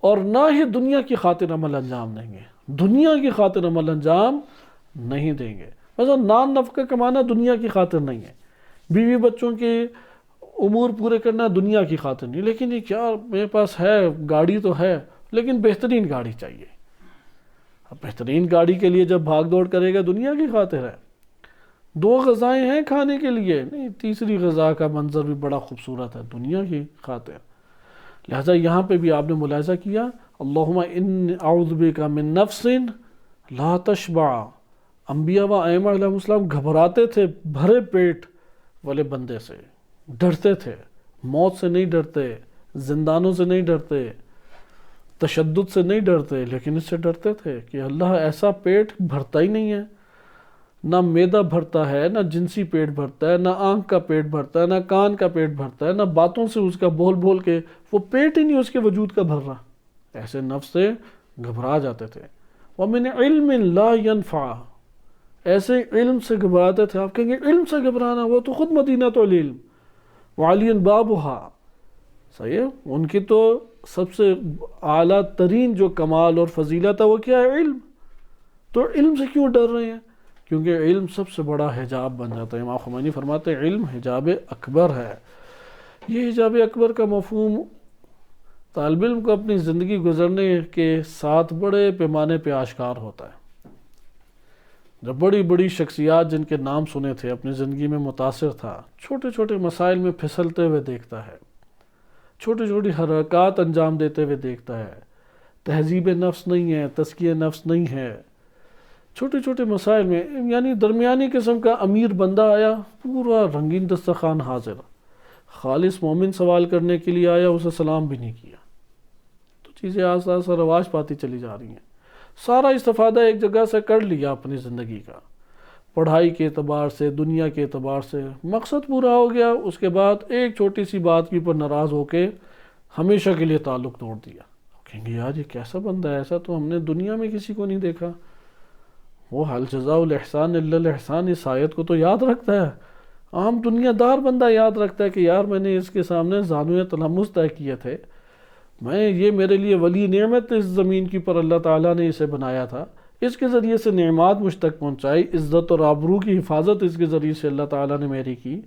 اور نہ ہی دنیا کی خاطر عمل انجام دیں گے، دنیا کی خاطر عمل انجام نہیں دیں گے۔ مثلا نان نفقہ کمانا دنیا کی خاطر نہیں ہے، بیوی بچوں کے امور پورے کرنا دنیا کی خاطر نہیں، لیکن یہ کیا میرے پاس ہے، گاڑی تو ہے لیکن بہترین گاڑی چاہیے۔ اب بہترین گاڑی کے لیے جب بھاگ دوڑ کرے گا دنیا کی خاطر ہے۔ دو غذائیں ہیں کھانے کے لیے، نہیں تیسری غذا کا منظر بھی بڑا خوبصورت ہے، دنیا کی خاطر۔ لہٰذا یہاں پہ بھی آپ نے ملاحظہ کیا اللہم انی اعوذ بک من نفس لا تشبع۔ انبیاء و ائمہ علیہ السلام گھبراتے تھے بھرے پیٹ والے بندے سے، ڈرتے تھے، موت سے نہیں ڈرتے، زندانوں سے نہیں ڈرتے، تشدد سے نہیں ڈرتے، لیکن اس سے ڈرتے تھے کہ اللہ ایسا پیٹ بھرتا ہی نہیں ہے، نہ معدہ بھرتا ہے، نہ جنسی پیٹ بھرتا ہے، نہ آنکھ کا پیٹ بھرتا ہے، نہ کان کا پیٹ بھرتا ہے، نہ باتوں سے اس کا بول بول کے وہ پیٹ ہی نہیں اس کے وجود کا بھر رہا۔ ایسے نفس سے گھبرا جاتے تھے۔ وَمِنْ عِلْمٍ لَا يَنْفَعُ، ایسے علم سے گھبراتے تھے۔ آپ کہیں گے علم سے گھبرانا، وہ تو خود مدینہ تو العلم وعلی بابها، صحیح ہے، ان کی تو سب سے اعلیٰ ترین جو کمال اور فضیلت ہے وہ کیا ہے؟ علم۔ تو علم سے کیوں ڈر رہے ہیں؟ کیونکہ علم سب سے بڑا حجاب بن جاتا ہے۔ امام خمینی فرماتے ہیں علم حجاب اکبر ہے۔ یہ حجاب اکبر کا مفہوم طالب علم کو اپنی زندگی گزرنے کے ساتھ بڑے پیمانے پہ آشکار ہوتا ہے۔ جب بڑی بڑی شخصیات جن کے نام سنے تھے اپنی زندگی میں متاثر تھا، چھوٹے چھوٹے مسائل میں پھسلتے ہوئے دیکھتا ہے، چھوٹی چھوٹی حرکات انجام دیتے ہوئے دیکھتا ہے، تہذیب نفس نہیں ہے، تزکیہ نفس نہیں ہے، چھوٹے چھوٹے مسائل میں یعنی درمیانی قسم کا امیر بندہ آیا، پورا رنگین دسترخوان حاضر، خالص مومن سوال کرنے کے لیے آیا، اسے سلام بھی نہیں کیا۔ تو چیزیں آہستہ آہستہ رواج پاتی چلی جا رہی ہیں۔ سارا استفادہ ایک جگہ سے کر لیا اپنی زندگی کا، پڑھائی کے اعتبار سے، دنیا کے اعتبار سے، مقصد پورا ہو گیا، اس کے بعد ایک چھوٹی سی بات کے اوپر ناراض ہو کے ہمیشہ کے لیے تعلق توڑ دیا۔ کہیں گے یار یہ کیسا بندہ ہے، ایسا تو ہم نے دنیا میں کسی کو نہیں دیکھا۔ وہ حل جزاء الاحسان الا الاحسان، اس آیت کو تو یاد رکھتا ہے، عام دنیا دار بندہ یاد رکھتا ہے کہ یار میں نے اس کے سامنے زانویہ تلمس طے کیے تھے، یہ میرے لیے ولی نعمت اس زمین کی پر اللہ تعالیٰ نے اسے بنایا تھا، اس کے ذریعے سے نعمات مجھ تک پہنچائی، عزت اور آبرو کی حفاظت اس کے ذریعے سے اللہ تعالیٰ نے میری کی۔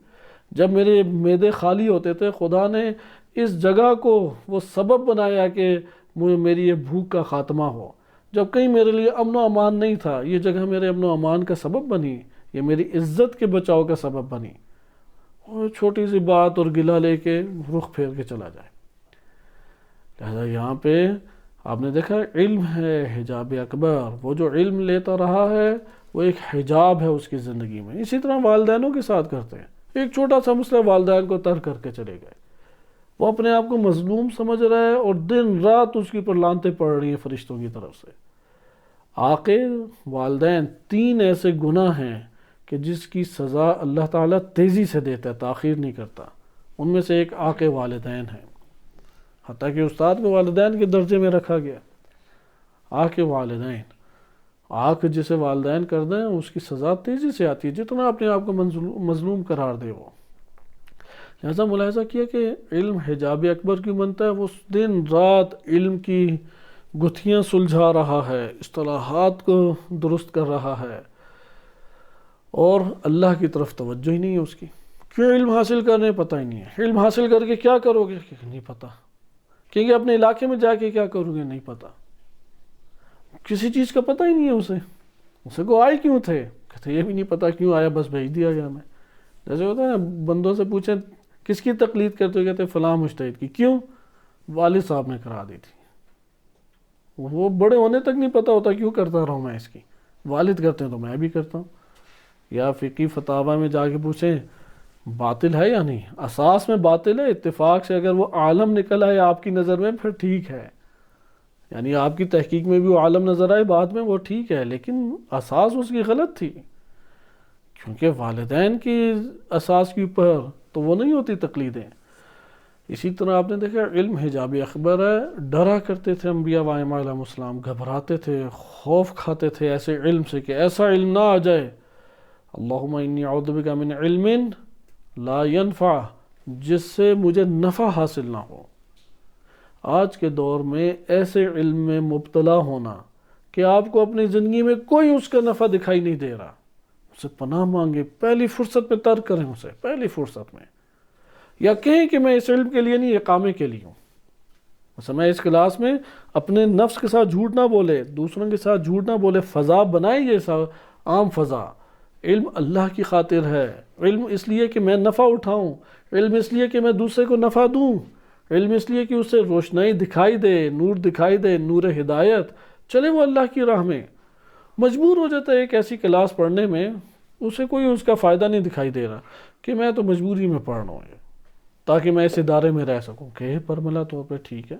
جب میرے معدے خالی ہوتے تھے خدا نے اس جگہ کو وہ سبب بنایا کہ میری یہ بھوک کا خاتمہ ہو۔ جب کہیں میرے لیے امن و امان نہیں تھا، یہ جگہ میرے امن و امان کا سبب بنی، یہ میری عزت کے بچاؤ کا سبب بنی۔ اور چھوٹی سی بات اور گلہ لے کے رخ پھیر کے چلا جائے۔ لہذا یہاں پہ آپ نے دیکھا علم ہے حجاب اکبر، وہ جو علم لیتا رہا ہے وہ ایک حجاب ہے اس کی زندگی میں۔ اسی طرح والدینوں کے ساتھ کرتے ہیں، ایک چھوٹا سا مسئلہ والدین کو ترک کر کے چلے گئے، وہ اپنے آپ کو مظلوم سمجھ رہا ہے اور دن رات اس کے اوپر لعنتیں پڑ رہی ہیں فرشتوں کی طرف سے۔ عاقل والدین 3 ایسے گناہ ہیں کہ جس کی سزا اللہ تعالیٰ تیزی سے دیتا ہے، تاخیر نہیں کرتا۔ ان میں سے ایک عاق والدین ہیں، حتیٰ کہ استاد کو والدین کے درجے میں رکھا گیا۔ عاق والدین، عاق جسے والدین کر دیں اس کی سزا تیزی سے آتی ہے، جتنا اپنے آپ کو مظلوم قرار دے وہ۔ لہذا ملاحظہ کیا کہ علم حجاب اکبر کیوں بنتا ہے؟ وہ دن رات علم کی گتھیاں سلجھا رہا ہے، اصطلاحات کو درست کر رہا ہے، اور اللہ کی طرف توجہ ہی نہیں ہے اس کی۔ کیوں علم حاصل کرنے پتہ ہی نہیں ہے۔ علم حاصل کر کے کیا کرو گے نہیں پتہ، کیونکہ اپنے علاقے میں جا کے کیا کرو گے نہیں پتہ، کسی چیز کا پتہ ہی نہیں ہے اسے کو آئے کیوں تھے، کہتے یہ بھی نہیں پتہ کیوں آیا، بس بھیج دیا گیا میں۔ جیسے ہوتا ہے نا بندوں سے پوچھیں کس کی تقلید کرتے ہو، کہتے فلاں مجتہد کی، کیوں؟ والد صاحب نے کرا دی تھی۔ وہ بڑے ہونے تک نہیں پتہ ہوتا کیوں کرتا رہا ہوں میں اس کی، والد کرتے ہیں تو میں بھی کرتا ہوں۔ یا فقی فتاوی میں جا کے پوچھیں باطل ہے یا نہیں، اساس میں باطل ہے، اتفاق سے اگر وہ عالم نکل آئے آپ کی نظر میں پھر ٹھیک ہے، یعنی آپ کی تحقیق میں بھی وہ عالم نظر آئے بعد میں وہ ٹھیک ہے، لیکن اساس اس کی غلط تھی، کیونکہ والدین کی اساس کے اوپر تو وہ نہیں ہوتی تقلیدیں۔ اسی طرح آپ نے دیکھا علم حجاب اکبر ہے، ڈرا کرتے تھے انبیاء و ائمہ علیہم السلام، گھبراتے تھے، خوف کھاتے تھے ایسے علم سے کہ ایسا علم نہ آ جائے، اللہم انی اعوذ بک من علم لا ینفع، جس سے مجھے نفع حاصل نہ ہو۔ آج کے دور میں ایسے علم میں مبتلا ہونا کہ آپ کو اپنی زندگی میں کوئی اس کا نفع دکھائی نہیں دے رہا، اسے پناہ مانگے، پہلی فرصت میں ترک کریں اسے، پہلی فرصت میں، یا کہیں کہ میں اس علم کے لیے نہیں، اقامے کے لیے ہوں۔ مثلا میں اس کلاس میں اپنے نفس کے ساتھ جھوٹ نہ بولے، دوسروں کے ساتھ جھوٹ نہ بولے، فضا بنائے یہ عام فضا۔ علم اللہ کی خاطر ہے، علم اس لیے کہ میں نفع اٹھاؤں، علم اس لیے کہ میں دوسرے کو نفع دوں، علم اس لیے کہ اسے روشنائی دکھائی دے، نور دکھائی دے، نور ہدایت، چلے وہ اللہ کی راہ میں۔ مجبور ہو جاتا ہے ایک ایسی کلاس پڑھنے میں، اسے کوئی اس کا فائدہ نہیں دکھائی دے رہا کہ میں تو مجبوری میں پڑھ رہا ہوں تاکہ میں اس ادارے میں رہ سکوں، کہ پرملا طور پہ ٹھیک ہے،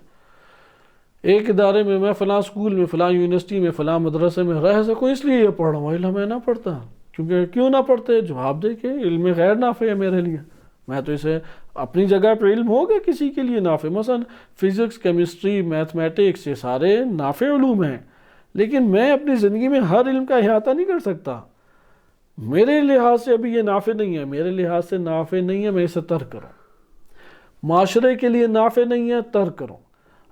ایک ادارے میں فلاں اسکول میں، فلاں یونیورسٹی میں، فلاں مدرسے میں رہ سکوں اس لیے یہ پڑھ رہا ہوں، علم میں نہ پڑھتا، کیونکہ کیوں نہ پڑھتے؟ جواب دے کے علم غیر نافع ہے میرے لیے، میں تو اسے اپنی جگہ پہ علم ہوگا کسی کے لیے نافع، مثلا فزکس، کیمسٹری، میتھمیٹکس، یہ سارے نافع علوم ہیں، لیکن میں اپنی زندگی میں ہر علم کا احاطہ نہیں کر سکتا۔ میرے لحاظ سے ابھی یہ نافع نہیں ہے، میرے لحاظ سے نافع نہیں ہے، میں اسے ترک کروں۔ معاشرے کے لیے نافع نہیں ہے، ترک کروں۔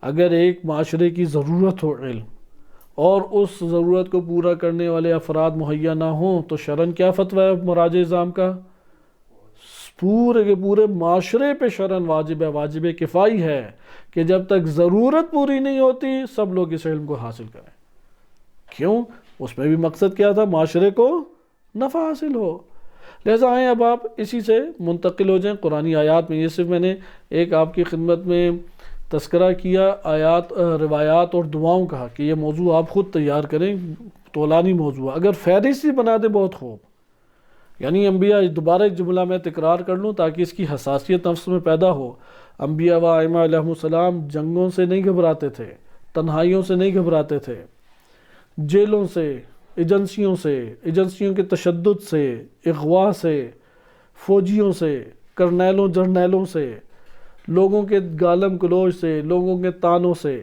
اگر ایک معاشرے کی ضرورت ہو علم اور اس ضرورت کو پورا کرنے والے افراد مہیا نہ ہوں تو شرعاً کیا فتویٰ ہے مراجع نظام کا؟ پورے کے پورے معاشرے پہ شرعاً واجب ہے، واجب کفائی ہے کہ جب تک ضرورت پوری نہیں ہوتی سب لوگ اس علم کو حاصل کریں۔ کیوں؟ اس میں بھی مقصد کیا تھا؟ معاشرے کو نفع حاصل ہو۔ لہٰذا آئیں اب آپ اسی سے منتقل ہو جائیں قرآنی آیات میں۔ یہ صرف میں نے ایک آپ کی خدمت میں تذکرہ کیا آیات، روایات اور دعاؤں کا، کہ یہ موضوع آپ خود تیار کریں، طولانی موضوع، اگر فہرست بنا دیں بہت خوب، یعنی انبیاء، دوبارہ ایک جملہ میں تکرار کر لوں تاکہ اس کی حساسیت نفس میں پیدا ہو۔ انبیاء و ائمہ علیہم السلام جنگوں سے نہیں گھبراتے تھے، تنہائیوں سے نہیں گھبراتے تھے، جیلوں سے، ایجنسیوں کے تشدد سے، اغوا سے، فوجیوں سے، کرنیلوں جرنیلوں سے، لوگوں کے گالم گلوچ سے، لوگوں کے تانوں سے،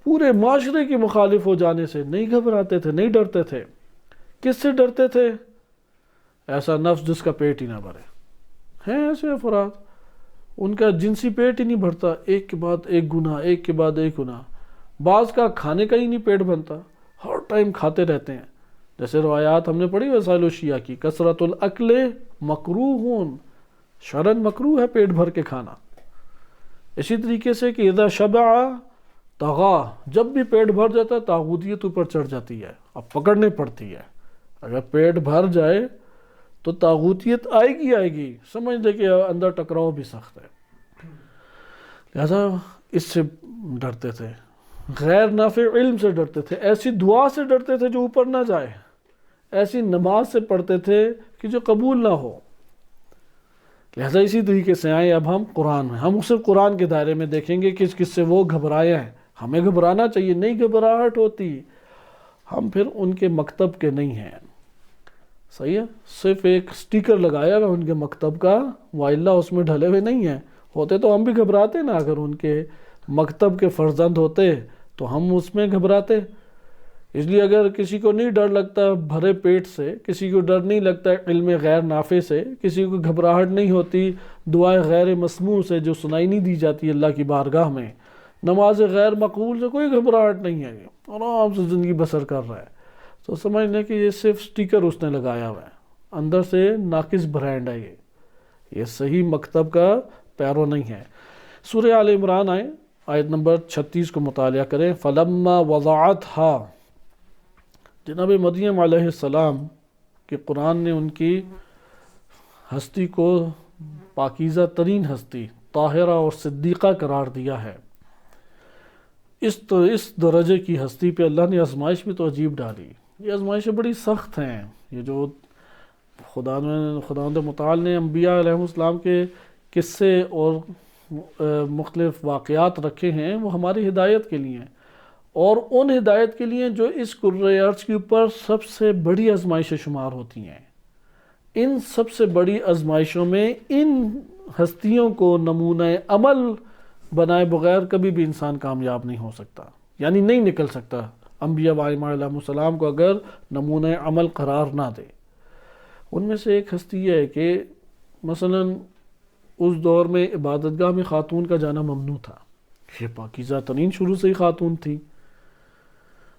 پورے معاشرے کے مخالف ہو جانے سے نہیں گھبراتے تھے، نہیں ڈرتے تھے۔ کس سے ڈرتے تھے؟ ایسا نفس جس کا پیٹ ہی نہ بھرے۔ ہیں ایسے افراد، ان کا جنسی پیٹ ہی نہیں بھرتا، ایک کے بعد ایک گناہ، ایک کے بعد ایک گناہ. بعض کا کھانے کا ہی نہیں پیٹ بنتا، ہر ٹائم کھاتے رہتے ہیں. جیسے روایات ہم نے پڑھی وسائل الشیعہ کی، کثرت الاکل مکروہ، شرعاً مکروہ ہے پیٹ بھر کے کھانا. اسی طریقے سے کہ اذا شبع طغا، جب بھی پیٹ بھر جاتا ہے طاغوتیت اوپر چڑھ جاتی ہے، اب پکڑنے پڑتی ہے. اگر پیٹ بھر جائے تو طاغوتیت آئے گی، سمجھ لے کہ اندر ٹکراؤ بھی سخت ہے. لہذا اس سے ڈرتے تھے، غیر نافع علم سے ڈرتے تھے، ایسی دعا سے ڈرتے تھے جو اوپر نہ جائے، ایسی نماز سے پڑھتے تھے کہ جو قبول نہ ہو. لہذا اسی طریقے سے آئے اب ہم قرآن میں، ہم صرف قرآن کے دائرے میں دیکھیں گے کس کس سے وہ گھبرائے ہیں. ہمیں گھبرانا چاہیے، نہیں گھبراہٹ ہوتی، ہم پھر ان کے مکتب کے نہیں ہیں. صحیح ہے، صرف ایک سٹیکر لگایا ہوا ان کے مکتب کا، وائلہ اس میں ڈھلے ہوئے نہیں ہیں. ہوتے تو ہم بھی گھبراتے نا، اگر ان کے مکتب کے فرزند ہوتے تو ہم اس میں گھبراتے. اس لیے اگر کسی کو نہیں ڈر لگتا بھرے پیٹ سے، کسی کو ڈر نہیں لگتا علم غیر نافع سے، کسی کو گھبراہٹ نہیں ہوتی دعائیں غیر مسموع سے جو سنائی نہیں دی جاتی اللہ کی بارگاہ میں، نماز غیر مقبول سے کوئی گھبراہٹ نہیں ہے، آرام سے زندگی بسر کر رہا ہے، تو سمجھ لیں کہ یہ صرف سٹیکر اس نے لگایا ہوا ہے، اندر سے ناقص برانڈ ہے، یہ صحیح مکتب کا پیرو نہیں ہے. سورہ آل عمران آئے، آیت نمبر 36 کو مطالعہ کریں. فلما وضعتها، جناب مریم علیہ السلام کہ قرآن نے ان کی ہستی کو پاکیزہ ترین ہستی، طاہرہ اور صدیقہ قرار دیا ہے. اس درجے کی ہستی پہ اللہ نے آزمائش بھی تو عجیب ڈالی. یہ آزمائشیں بڑی سخت ہیں. یہ جو خداوند متعال نے انبیاء علیہ السلام کے قصے اور مختلف واقعات رکھے ہیں، وہ ہماری ہدایت کے لیے ہیں، اور ان ہدایت کے لیے جو اس کرۂ ارض کے اوپر سب سے بڑی آزمائشیں شمار ہوتی ہیں. ان سب سے بڑی آزمائشوں میں ان ہستیوں کو نمونہ عمل بنائے بغیر کبھی بھی انسان کامیاب نہیں ہو سکتا، یعنی نہیں نکل سکتا. انبیاء علیہ السلام کو اگر نمونہ عمل قرار نہ دے. ان میں سے ایک ہستی یہ ہے کہ مثلاً اس دور میں عبادت گاہ میں خاتون کا جانا ممنوع تھا. یہ پاکیزہ ترین شروع سے ہی خاتون تھی،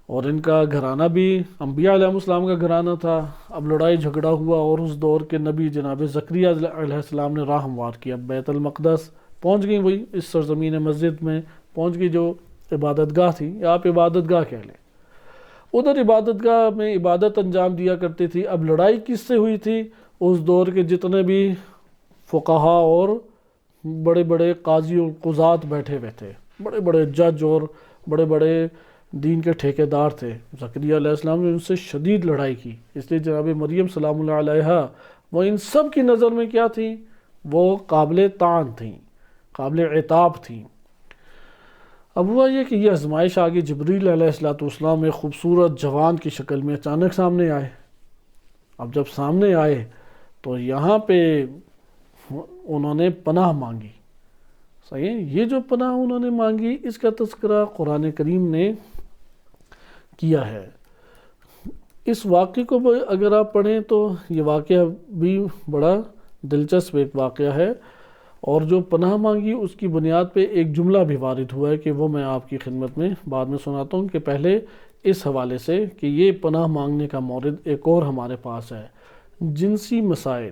اور ان کا گھرانہ بھی انبیاء علیہ السلام کا گھرانہ تھا. اب لڑائی جھگڑا ہوا اور اس دور کے نبی جناب زکریا علیہ السلام نے راہ ہموار کیا. بیت المقدس پہنچ گئی، وہی اس سرزمین مسجد میں پہنچ گئی جو عبادت گاہ تھی، یا آپ عبادت گاہ کہہ لیں. ادھر عبادت گاہ میں عبادت انجام دیا کرتی تھی. اب لڑائی کس سے ہوئی تھی؟ اس دور کے جتنے بھی فقہا اور بڑے بڑے قاضی اور قضات بیٹھے ہوئے تھے، بڑے بڑے جج اور بڑے بڑے دین کے ٹھیکیدار تھے. زکریا علیہ السلام نے ان سے شدید لڑائی کی. اس لیے جناب مریم سلام اللہ علیہا وہ ان سب کی نظر میں کیا تھیں؟ وہ قابل طعن تھیں، قابل عتاب تھیں. اب ہوا یہ کہ یہ آزمائش آگے جبریل علیہ السلام ایک خوبصورت جوان کی شکل میں اچانک سامنے آئے. اب جب سامنے آئے تو یہاں پہ انہوں نے پناہ مانگی. صحیح ہے، یہ جو پناہ انہوں نے مانگی اس کا تذکرہ قرآن کریم نے کیا ہے. اس واقعے کو اگر آپ پڑھیں تو یہ واقعہ بھی بڑا دلچسپ ایک واقعہ ہے، اور جو پناہ مانگی اس کی بنیاد پہ ایک جملہ بھی وارد ہوا ہے کہ وہ میں آپ کی خدمت میں بعد میں سناتا ہوں. کہ پہلے اس حوالے سے کہ یہ پناہ مانگنے کا مورد ایک اور ہمارے پاس ہے، جنسی مسائل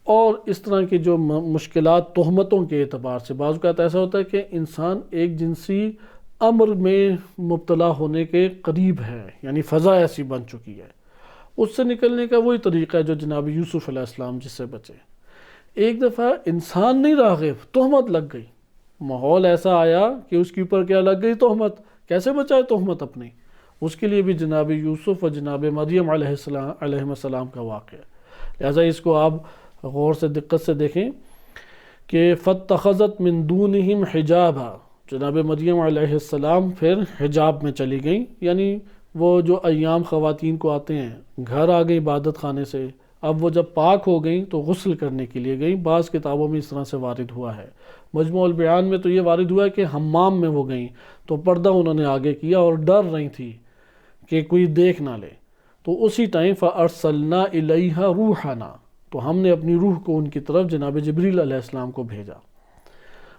اور اس طرح کی جو مشکلات تہمتوں کے اعتبار سے. بعض اوقات ایسا ہوتا ہے کہ انسان ایک جنسی امر میں مبتلا ہونے کے قریب ہے، یعنی فضا ایسی بن چکی ہے. اس سے نکلنے کا وہی طریقہ ہے جو جناب یوسف علیہ السلام جس سے بچے. ایک دفعہ انسان نہیں راغب، تہمت لگ گئی، ماحول ایسا آیا کہ اس کے اوپر کیا لگ گئی؟ تہمت. کیسے بچائے تہمت اپنی؟ اس کے لیے بھی جناب یوسف اور جناب مریم علیہ السلام کا واقعہ. لہٰذا اس کو آپ غور سے دقت سے دیکھیں کہ فَاتَّخَذَتْ مِن دُونِهِمْ حِجَابًا، جناب مریم علیہ السلام پھر حجاب میں چلی گئیں، یعنی وہ جو ایام خواتین کو آتے ہیں گھر آ گئی عبادت خانے سے. اب وہ جب پاک ہو گئیں تو غسل کرنے کے لیے گئیں. بعض کتابوں میں اس طرح سے وارد ہوا ہے. مجموع البیان میں تو یہ وارد ہوا ہے کہ حمام میں وہ گئیں تو پردہ انہوں نے آگے کیا اور ڈر رہی تھی کہ کوئی دیکھ نہ لے. تو اسی ٹائم فَأَرْسَلْنَا إِلَيْهَا رُوحَنَا، تو ہم نے اپنی روح کو ان کی طرف جناب جبریل علیہ السلام کو بھیجا.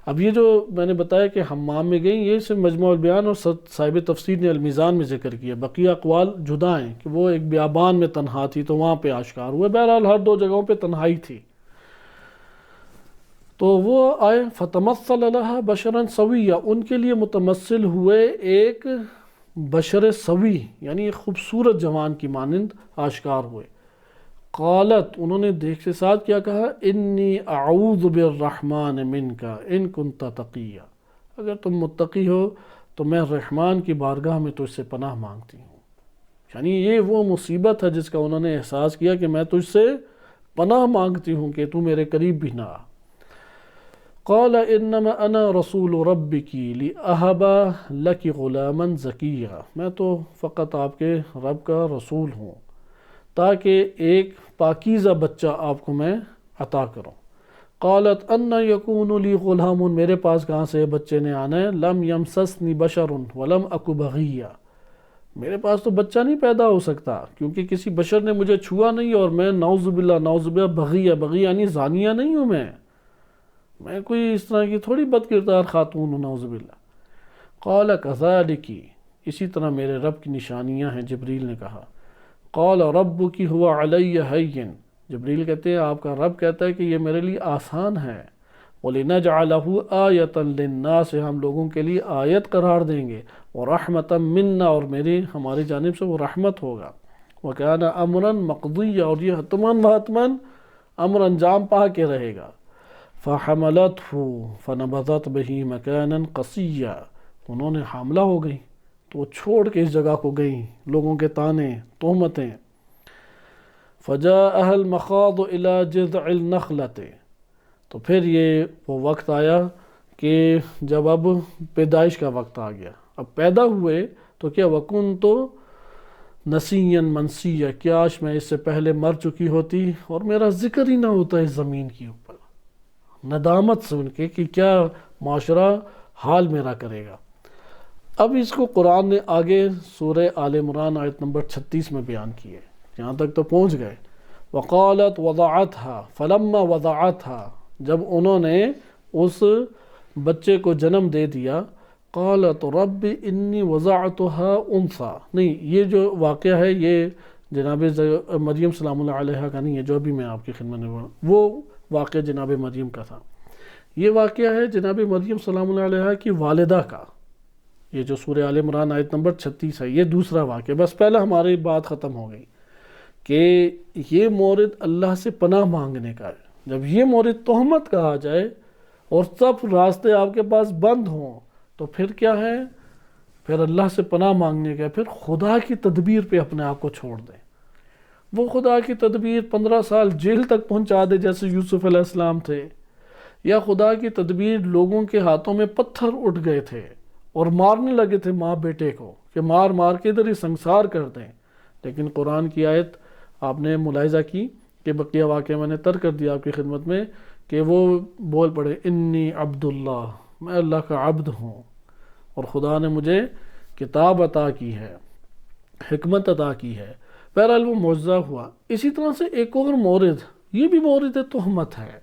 اب یہ جو میں نے بتایا کہ حمام میں گئیں، یہ صرف مجموع البیان اور صاحب تفسیر نے المیزان میں ذکر کیا، بقیہ اقوال جدا ہیں کہ وہ ایک بیابان میں تنہا تھی تو وہاں پہ آشکار ہوئے۔ بہرحال ہر دو جگہوں پہ تنہائی تھی۔ تو وہ آئے فتمثل لها بشرا سویا، ان کے لیے متمثل ہوئے ایک بشر سوی، یعنی ایک خوبصورت جوان کی مانند آشکار ہوئے۔ قالت، انہوں نے دیکھ کے ساتھ کیا کہا، انی اعوذ بالرحمن منک ان کنت تقیا، اگر تم متقی ہو تو میں رحمان کی بارگاہ میں تجھ سے پناہ مانگتی ہوں۔ یعنی یہ وہ مصیبت ہے جس کا انہوں نے احساس کیا کہ میں تجھ سے پناہ مانگتی ہوں کہ تو میرے قریب بھی نہ آ۔ قال انما انا رسول ربک لاہب لک غلاما زکیا، میں تو فقط آپ کے رب کا رسول ہوں تاکہ ایک پاکیزہ بچہ آپ کو میں عطا کروں۔ قالت ان یکون لی غلام، میرے پاس کہاں سے بچے نے آنا ہے، لم یمسسنی بشر ولم اک بغیا، میرے پاس تو بچہ نہیں پیدا ہو سکتا کیونکہ کسی بشر نے مجھے چھوا نہیں، اور میں نعوذ باللہ بغیہ یعنی زانیہ نہیں ہوں، میں کوئی اس طرح کی تھوڑی بد کردار خاتون ہوں، نعوذ باللہ۔ قال کذالک، اسی طرح میرے رب کی نشانیاں ہیں، جبریل نے کہا۔ قال ربک هو علی ہین، جبریل کہتے ہیں آپ کا رب کہتا ہے کہ یہ میرے لیے آسان ہے۔ وَلِنَجْعَلَهُ آیَةً لِلنَّاسِ، ہم لوگوں کے لیے آیت قرار دیں گے، وَرَحْمَةً مِنَّا، اور ہماری جانب سے وہ رحمت ہوگا۔ وَكَانَ أَمْرًا مَقْضِيًّا، اور یہ حتماً وحتماً امر انجام پا کے رہے گا۔ فَحَمَلَتْهُ فَنَبَذَتْ بِهِ مَكَانًا قَصِيًّا، انہوں نے حاملہ ہو گئی تو وہ چھوڑ کے اس جگہ کو گئیں، لوگوں کے تانے تہمتیں۔ فَجَاءَهَا الْمَخَاضُ إِلَى جِذْعِ النَّخْلَةِ، تو پھر یہ وہ وقت آیا کہ جب اب پیدائش کا وقت آ گیا، اب پیدا ہوئے تو کیا وَكُنْتُ نَسِيًّا مَنْسِيًّا، کاش میں اس سے پہلے مر چکی ہوتی اور میرا ذکر ہی نہ ہوتا اس زمین کے اوپر، ندامت سن کے کہ کیا معاشرہ حال میرا کرے گا۔ اب اس کو قرآن نے آگے سورہ آل عمران آیت نمبر 36 میں بیان کیے، یہاں تک تو پہنچ گئے۔ وقالت وضعتها فلما وضعتها، جب انہوں نے اس بچے کو جنم دے دیا، قالت رب انی وضعتها انثى، نہیں یہ جو واقعہ ہے یہ جناب مریم سلام اللہ علیہ کا نہیں ہے، جو بھی میں آپ کی خدمت میں بولا وہ واقعہ جناب مریم کا تھا۔ یہ واقعہ ہے جناب مریم سلام اللہ علیہ کی والدہ کا، یہ جو سورہ آل عمران آیت نمبر 36 ہے، یہ دوسرا واقعہ۔ بس پہلے ہماری بات ختم ہو گئی کہ یہ مورد اللہ سے پناہ مانگنے کا ہے۔ جب یہ مورد تہمت کا آ جائے اور سب راستے آپ کے پاس بند ہوں تو پھر کیا ہے، پھر اللہ سے پناہ مانگنے کا، پھر خدا کی تدبیر پہ اپنے آپ کو چھوڑ دیں۔ وہ خدا کی تدبیر 15 سال جیل تک پہنچا دے جیسے یوسف علیہ السلام تھے، یا خدا کی تدبیر لوگوں کے ہاتھوں میں پتھر اٹھ گئے تھے اور مارنے لگے تھے ماں بیٹے کو کہ مار مار کے ادھر ہی سنسار کر دیں، لیکن قرآن کی آیت آپ نے ملاحظہ کی کہ بقیہ واقعہ میں نے تر کر دیا آپ کی خدمت میں کہ وہ بول پڑے انی عبداللہ، میں اللہ کا عبد ہوں اور خدا نے مجھے کتاب عطا کی ہے، حکمت عطا کی ہے۔ بہرحال وہ معجزہ ہوا۔ اسی طرح سے ایک اور مورد، یہ بھی مورد تہمت ہے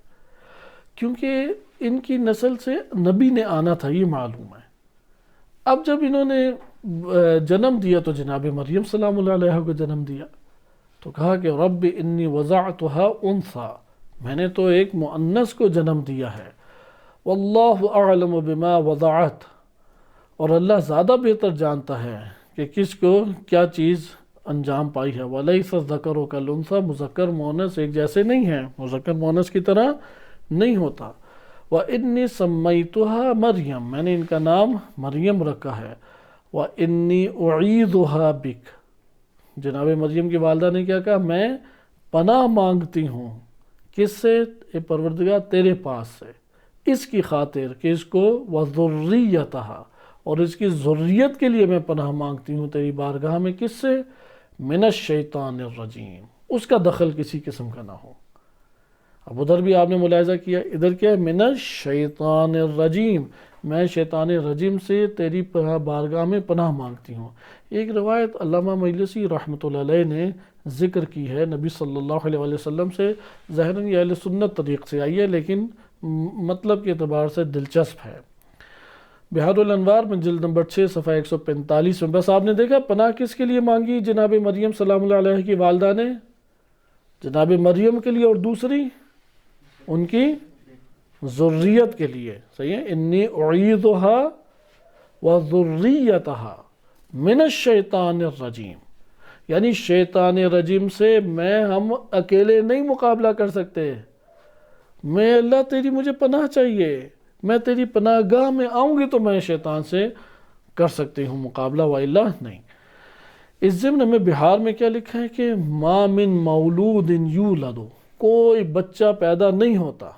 کیونکہ ان کی نسل سے نبی نے آنا تھا، یہ معلوم ہے۔ اب جب انہوں نے جنم دیا تو جناب مریم سلام اللہ علیہ کو جنم دیا تو کہا کہ رب انی وضعتها انثى، میں نے تو ایک مؤنث کو جنم دیا ہے، واللہ اعلم بما وضعت، اور اللہ زیادہ بہتر جانتا ہے کہ کس کو کیا چیز انجام پائی ہے۔ وَلَيْسَ الذَّكَرُ كَالْأُنثىٰ، مذکر مؤنث ایک جیسے نہیں ہیں، مذکر مؤنث کی طرح نہیں ہوتا۔ وَإِنِّي سَمَّيْتُهَا مریم، میں نے ان کا نام مریم رکھا ہے۔ وَإِنِّي أُعِيذُهَا بِكَ، جناب مریم کی والدہ نے کیا کہا، میں پناہ مانگتی ہوں کس سے، اے پروردگار تیرے پاس سے، اس کی خاطر کہ اس کو وَذُرِّيَّتَهَا، اور اس کی ذریت کے لیے میں پناہ مانگتی ہوں تیری بارگاہ میں، کس سے، من الشیطان الرجیم، اس کا دخل کسی قسم کا نہ ہو۔ اب ادھر بھی آپ نے ملاحظہ کیا، ادھر کیا ہے، من الشیطان الرجیم، میں شیطان رجیم سے تیری بارگاہ میں پناہ مانگتی ہوں۔ ایک روایت علامہ مجلسی رحمۃ اللہ علیہ نے ذکر کی ہے نبی صلی اللہ علیہ وسلم سے، ظاہراً یہ اہل سنت طریق سے آئی ہے لیکن مطلب کے اعتبار سے دلچسپ ہے۔ بحار الانوار میں جلد نمبر 6 صفحہ 145 میں۔ بس آپ نے دیکھا پناہ کس کے لیے مانگی جناب مریم سلام اللہ علیہ کی والدہ نے؟ جناب مریم کے لیے، اور دوسری ان کی ذریت کے لیے، صحیح ہے، انی اعیذها وذریتها من الشیطان الرجیم، یعنی شیطان رجیم سے ہم اکیلے نہیں مقابلہ کر سکتے، میں اللہ تیری مجھے پناہ چاہیے، میں تیری پناہ گاہ میں آؤں گی تو میں شیطان سے کر سکتی ہوں مقابلہ، وَإِلَّا نہیں۔ اس ضمن میں بہار میں کیا لکھا ہے کہ مَا مِن مَوْلُودٍ يُولَدُ، کوئی بچہ پیدا نہیں ہوتا،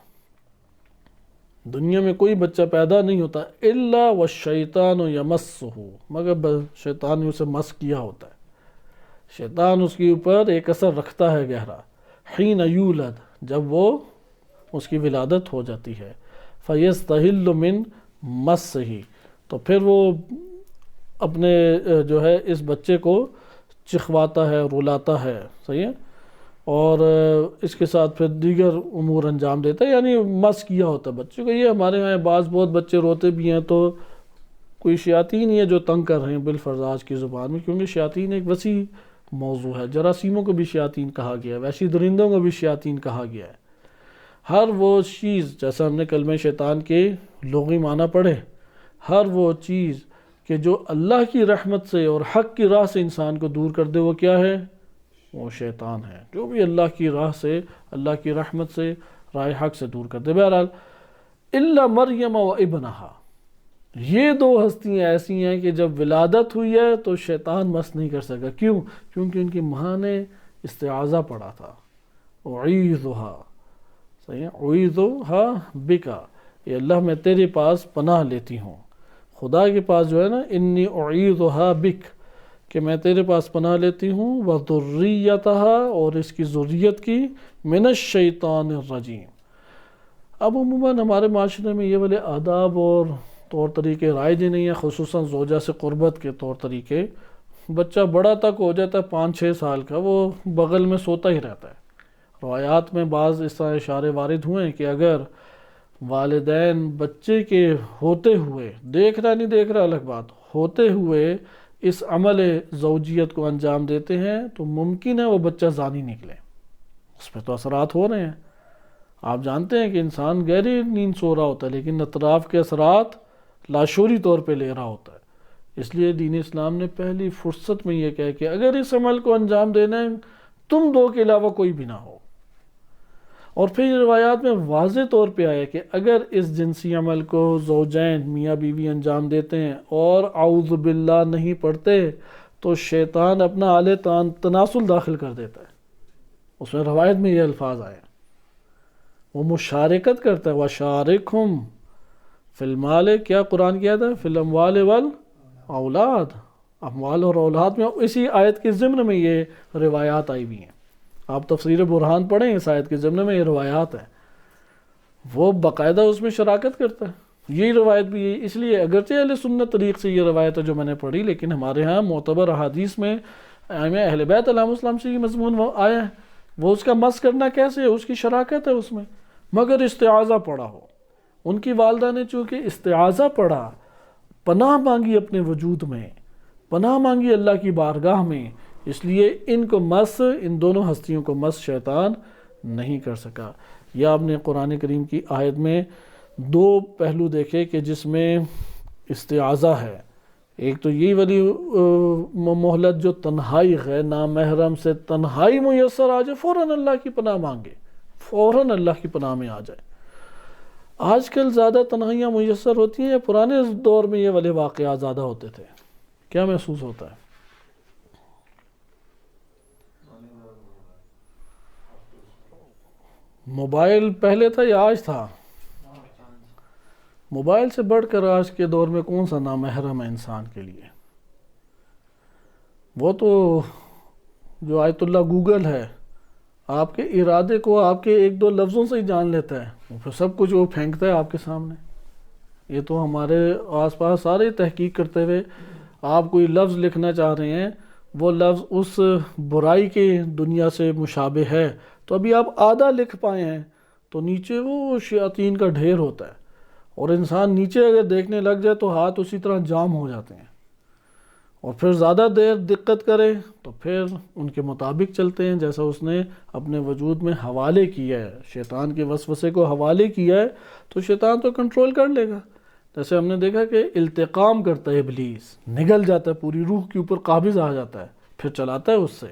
دنیا میں کوئی بچہ پیدا نہیں ہوتا، إِلَّا وَالشَّيْطَانُ يَمَسُّهُ، مگر شیطان نے اسے مس کیا ہوتا ہے، شیطان اس کے اوپر ایک اثر رکھتا ہے گہرا، حِينَ يُولَد، جب وہ اس کی ولادت ہو جاتی ہے، فَيَسْتَحِلُّ مِن مَسِّهِ، تو پھر وہ اپنے جو ہے اس بچے کو چخواتا ہے، رلاتا ہے، صحیح ہے، اور اس کے ساتھ پھر دیگر امور انجام دیتا ہے، یعنی مس کیا ہوتا ہے بچے کو۔ یہ ہمارے یہاں بعض بہت بچے روتے بھی ہیں تو کوئی شیاطین ہی ہے جو تنگ کر رہے ہیں بالفرض آج کی زبان میں، کیونکہ شیاطین ایک وسیع موضوع ہے، جراثیموں کو بھی شیاطین کہا گیا ہے، وحشی درندوں کو بھی شیاطین کہا گیا ہے۔ ہر وہ چیز، جیسا ہم نے کلمہ شیطان کے لغوی معنی پڑھے، ہر وہ چیز کہ جو اللہ کی رحمت سے اور حق کی راہ سے انسان کو دور کر دے، وہ کیا ہے؟ وہ شیطان ہے۔ جو بھی اللہ کی راہ سے، اللہ کی رحمت سے، راہ حق سے دور کر دے۔ بہرحال الا مریم و ابنہا، یہ دو ہستیاں ایسی ہیں کہ جب ولادت ہوئی ہے تو شیطان مس نہیں کر سکا۔ کیوں؟ کیونکہ ان کی ماں نے استعاذہ پڑھا تھا، اعیذھا، صحیح ہے، اعیذھا بکا، یہ اللہ میں تیرے پاس پناہ لیتی ہوں، خدا کے پاس جو ہے نا، انی اعیذھا بک، کہ میں تیرے پاس پناہ لیتی ہوں، وذریتھا، اور اس کی ذریت کی، من الشیطان الرجیم۔ اب عموماً ہمارے معاشرے میں یہ والے آداب اور طور طریقے رائج نہیں ہیں، خصوصاً زوجہ سے قربت کے طور طریقے۔ بچہ بڑا تک ہو جاتا ہے 5-6 سال کا، وہ بغل میں سوتا ہی رہتا ہے۔ روایات میں بعض اس طرح اشارے وارد ہوئے ہیں کہ اگر والدین بچے کے ہوتے ہوئے، دیکھ رہا نہیں دیکھ رہا الگ بات، ہوتے ہوئے اس عمل زوجیت کو انجام دیتے ہیں تو ممکن ہے وہ بچہ زانی نکلے، اس پہ تو اثرات ہو رہے ہیں۔ آپ جانتے ہیں کہ انسان گہری نیند سو رہا ہوتا ہے لیکن اطراف کے اثرات لاشعوری طور پہ لے رہا ہوتا ہے۔ اس لیے دین اسلام نے پہلی فرصت میں یہ کہا کہ اگر اس عمل کو انجام دینا ہے، تم دو کے علاوہ کوئی بھی نہ ہو۔ اور پھر روایات میں واضح طور پہ آیا کہ اگر اس جنسی عمل کو زوجین میاں بیوی انجام دیتے ہیں اور اعوذ باللہ نہیں پڑھتے تو شیطان اپنا آلے تناسل داخل کر دیتا ہے۔ اس میں روایت میں یہ الفاظ آئے، وہ مشارکت کرتا ہے، وَشَارِكْهُمْ فِي الْمَالِ، کیا قرآن کیا تھا؟ فِي الْأَمْوَالِ وَالْأَوْلَادِ، اموال اور اولاد میں، اسی آیت کے ضمن میں یہ روایات آئی بھی ہیں۔ آپ تفسیر برہان پڑھیں، اس آیت کے ضمن میں یہ روایات ہیں، وہ باقاعدہ اس میں شراکت کرتا ہے۔ یہی روایت بھی ہے، اس لیے اگرچہ اہل سنت طریق سے یہ روایت ہے جو میں نے پڑھی، لیکن ہمارے ہاں معتبر احادیث میں ائمہ اہل بیت علیہم السلام سے یہ مضمون آیا ہے، وہ اس کا مس کرنا کیسے ہے، اس کی شراکت ہے اس میں، مگر استعاذہ پڑھا ہو۔ ان کی والدہ نے چونکہ استعاذہ پڑھا، پناہ مانگی اپنے وجود میں، پناہ مانگی اللہ کی بارگاہ میں، اس لیے ان کو مس، ان دونوں ہستیوں کو مس شیطان نہیں کر سکا۔ یا آپ نے قرآن کریم کی آیت میں دو پہلو دیکھے کہ جس میں استعاذہ ہے، ایک تو یہ والی مہلت جو تنہائی ہے، نامحرم سے تنہائی میسر آ جائے فوراً اللہ کی پناہ مانگے، فوراً اللہ کی پناہ میں آ جائے۔ آج کل زیادہ تنہائیاں میسر ہوتی ہیں یا پرانے دور میں یہ والے واقعات زیادہ ہوتے تھے؟ کیا محسوس ہوتا ہے؟ موبائل پہلے تھا یا آج تھا؟ موبائل سے بڑھ کر آج کے دور میں کون سا نامحرم ہے انسان کے لیے؟ وہ تو جو آیت اللہ گوگل ہے، آپ کے ارادے کو آپ کے ایک دو لفظوں سے ہی جان لیتا ہے، وہ پھر سب کچھ وہ پھینکتا ہے آپ کے سامنے۔ یہ تو ہمارے آس پاس سارے تحقیق کرتے ہوئے آپ کوئی لفظ لکھنا چاہ رہے ہیں، وہ لفظ اس برائی کی دنیا سے مشابہ ہے، تو ابھی آپ آدھا لکھ پائے ہیں تو نیچے وہ شیاطین کا ڈھیر ہوتا ہے، اور انسان نیچے اگر دیکھنے لگ جائے تو ہاتھ اسی طرح جام ہو جاتے ہیں، اور پھر زیادہ دیر دقت کرے تو پھر ان کے مطابق چلتے ہیں، جیسا اس نے اپنے وجود میں حوالے کیا ہے، شیطان کے وسوسے کو حوالے کیا ہے، تو شیطان تو کنٹرول کر لے گا۔ جیسے ہم نے دیکھا کہ التقام کرتا ہے ابلیس، نگل جاتا ہے، پوری روح کے اوپر قابض آ جاتا ہے، پھر چلاتا ہے اس سے۔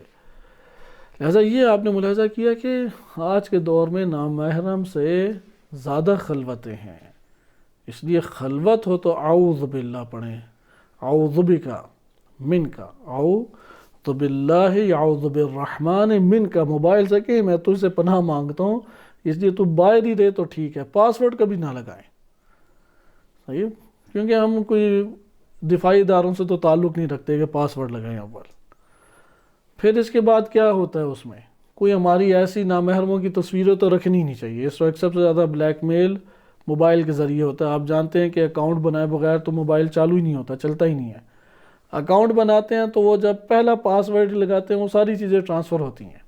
لہٰذا یہ آپ نے ملاحظہ کیا کہ آج کے دور میں نامحرم سے زیادہ خلوتیں ہیں، اس لیے خلوت ہو تو اعوذ باللہ پڑھیں، اعوذ بکا من کا، اعوذ باللہ اعوذ بالرحمن من کا، موبائل سے کہ میں تجھ سے پناہ مانگتا ہوں، اس لیے تو باہر ہی رہے تو ٹھیک ہے، پاس ورڈ کبھی نہ لگائیں، صحیح، کیونکہ ہم کوئی دفاعی اداروں سے تو تعلق نہیں رکھتے کہ پاس ورڈ لگائیں اول۔ پھر اس کے بعد کیا ہوتا ہے، اس میں کوئی ہماری ایسی نامحرموں کی تصویریں تو رکھنی نہیں چاہیے۔ اس وقت سب سے زیادہ بلیک میل موبائل کے ذریعے ہوتا ہے، آپ جانتے ہیں کہ اکاؤنٹ بنائے بغیر تو موبائل چالو ہی نہیں ہوتا، چلتا ہی نہیں ہے۔ اکاؤنٹ بناتے ہیں تو وہ جب پہلا پاس ورڈ لگاتے ہیں وہ ساری چیزیں ٹرانسفر ہوتی ہیں،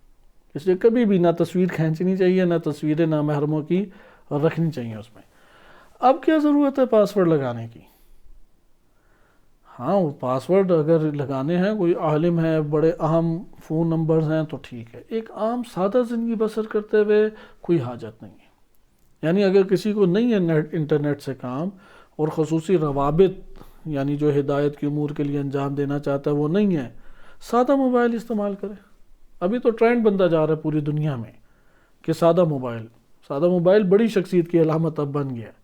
اس لیے کبھی بھی نہ تصویر کھینچنی چاہیے، نہ تصویریں نامحرموں کی رکھنی چاہیے اس میں۔ اب کیا ضرورت ہے پاس ورڈ لگانے کی؟ ہاں، وہ پاس ورڈ اگر لگانے ہیں، کوئی عالم ہے، بڑے اہم فون نمبرز ہیں تو ٹھیک ہے، ایک عام سادہ زندگی بسر کرتے ہوئے کوئی حاجت نہیں ہے۔ یعنی اگر کسی کو نہیں ہے انٹرنیٹ سے کام، اور خصوصی روابط یعنی جو ہدایت کی امور کے لیے انجام دینا چاہتا ہے وہ نہیں ہے، سادہ موبائل استعمال کرے۔ ابھی تو ٹرینڈ بنتا جا رہا ہے پوری دنیا میں کہ سادہ موبائل بڑی شخصیت کی علامت اب بن گیا ہے،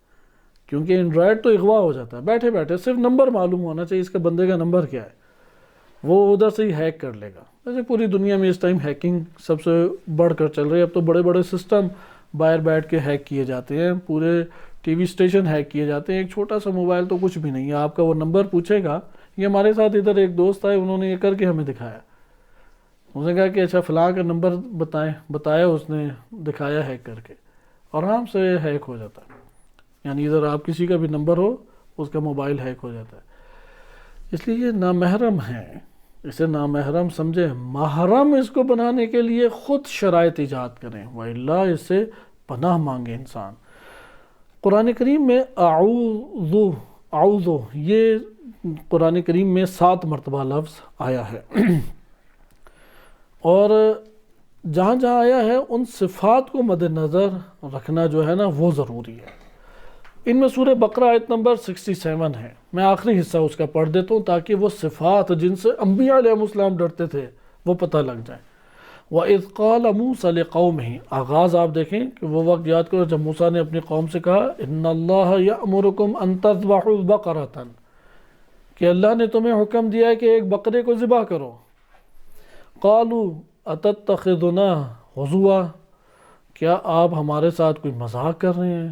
کیونکہ اینڈرائڈ تو اغوا ہو جاتا ہے، بیٹھے بیٹھے صرف نمبر معلوم ہونا چاہیے، اس کا بندے کا نمبر کیا ہے، وہ ادھر سے ہی ہیک کر لے گا۔ ویسے پوری دنیا میں اس ٹائم ہیکنگ سب سے بڑھ کر چل رہی ہے، اب تو بڑے بڑے سسٹم باہر بیٹھ کے ہیک کیے جاتے ہیں، پورے ٹی وی اسٹیشن ہیک کیے جاتے ہیں، ایک چھوٹا سا موبائل تو کچھ بھی نہیں ہے، آپ کا وہ نمبر پوچھے گا۔ یہ ہمارے ساتھ ادھر ایک دوست آئے، انہوں نے یہ کر کے ہمیں دکھایا، اس نے کہا کہ اچھا فلاں کا نمبر بتایا، اس نے دکھایا ہیک کر کے، آرام سے ہیک ہو جاتا ہے۔ یعنی ادھر آپ کسی کا بھی نمبر ہو، اس کا موبائل ہیک ہو جاتا ہے۔ اس لیے یہ نامحرم ہے، اسے نامحرم سمجھیں، محرم اس کو بنانے کے لیے خود شرائط ایجاد کریں، وَإِلَّا اس سے پناہ مانگے انسان۔ قرآن کریم میں اعوذ یہ قرآن کریم میں 7 مرتبہ لفظ آیا ہے، اور جہاں جہاں آیا ہے ان صفات کو مد نظر رکھنا جو ہے نا وہ ضروری ہے۔ ان میں سورہ بقرہ آیت نمبر 67 ہے، میں آخری حصہ اس کا پڑھ دیتا ہوں تاکہ وہ صفات جن سے انبیاء علیہ السلام ڈرتے تھے وہ پتہ لگ جائیں۔ وَإِذْ قَالَ مُوسَىٰ لِقَوْمِهِ، آغاز آپ دیکھیں کہ وہ وقت یاد کرو جب موسیٰ نے اپنی قوم سے کہا إِنَّ اللَّهَ يَأْمُرُكُمْ أَن تَذْبَحُوا بَقَرَةً، کہ اللہ نے تمہیں حکم دیا ہے کہ ایک بکرے کو ذبح کرو۔ قَالُوا أَتَتَّخِذُنَا هُزُوًا، کیا آپ ہمارے ساتھ کوئی مذاق کر رہے ہیں؟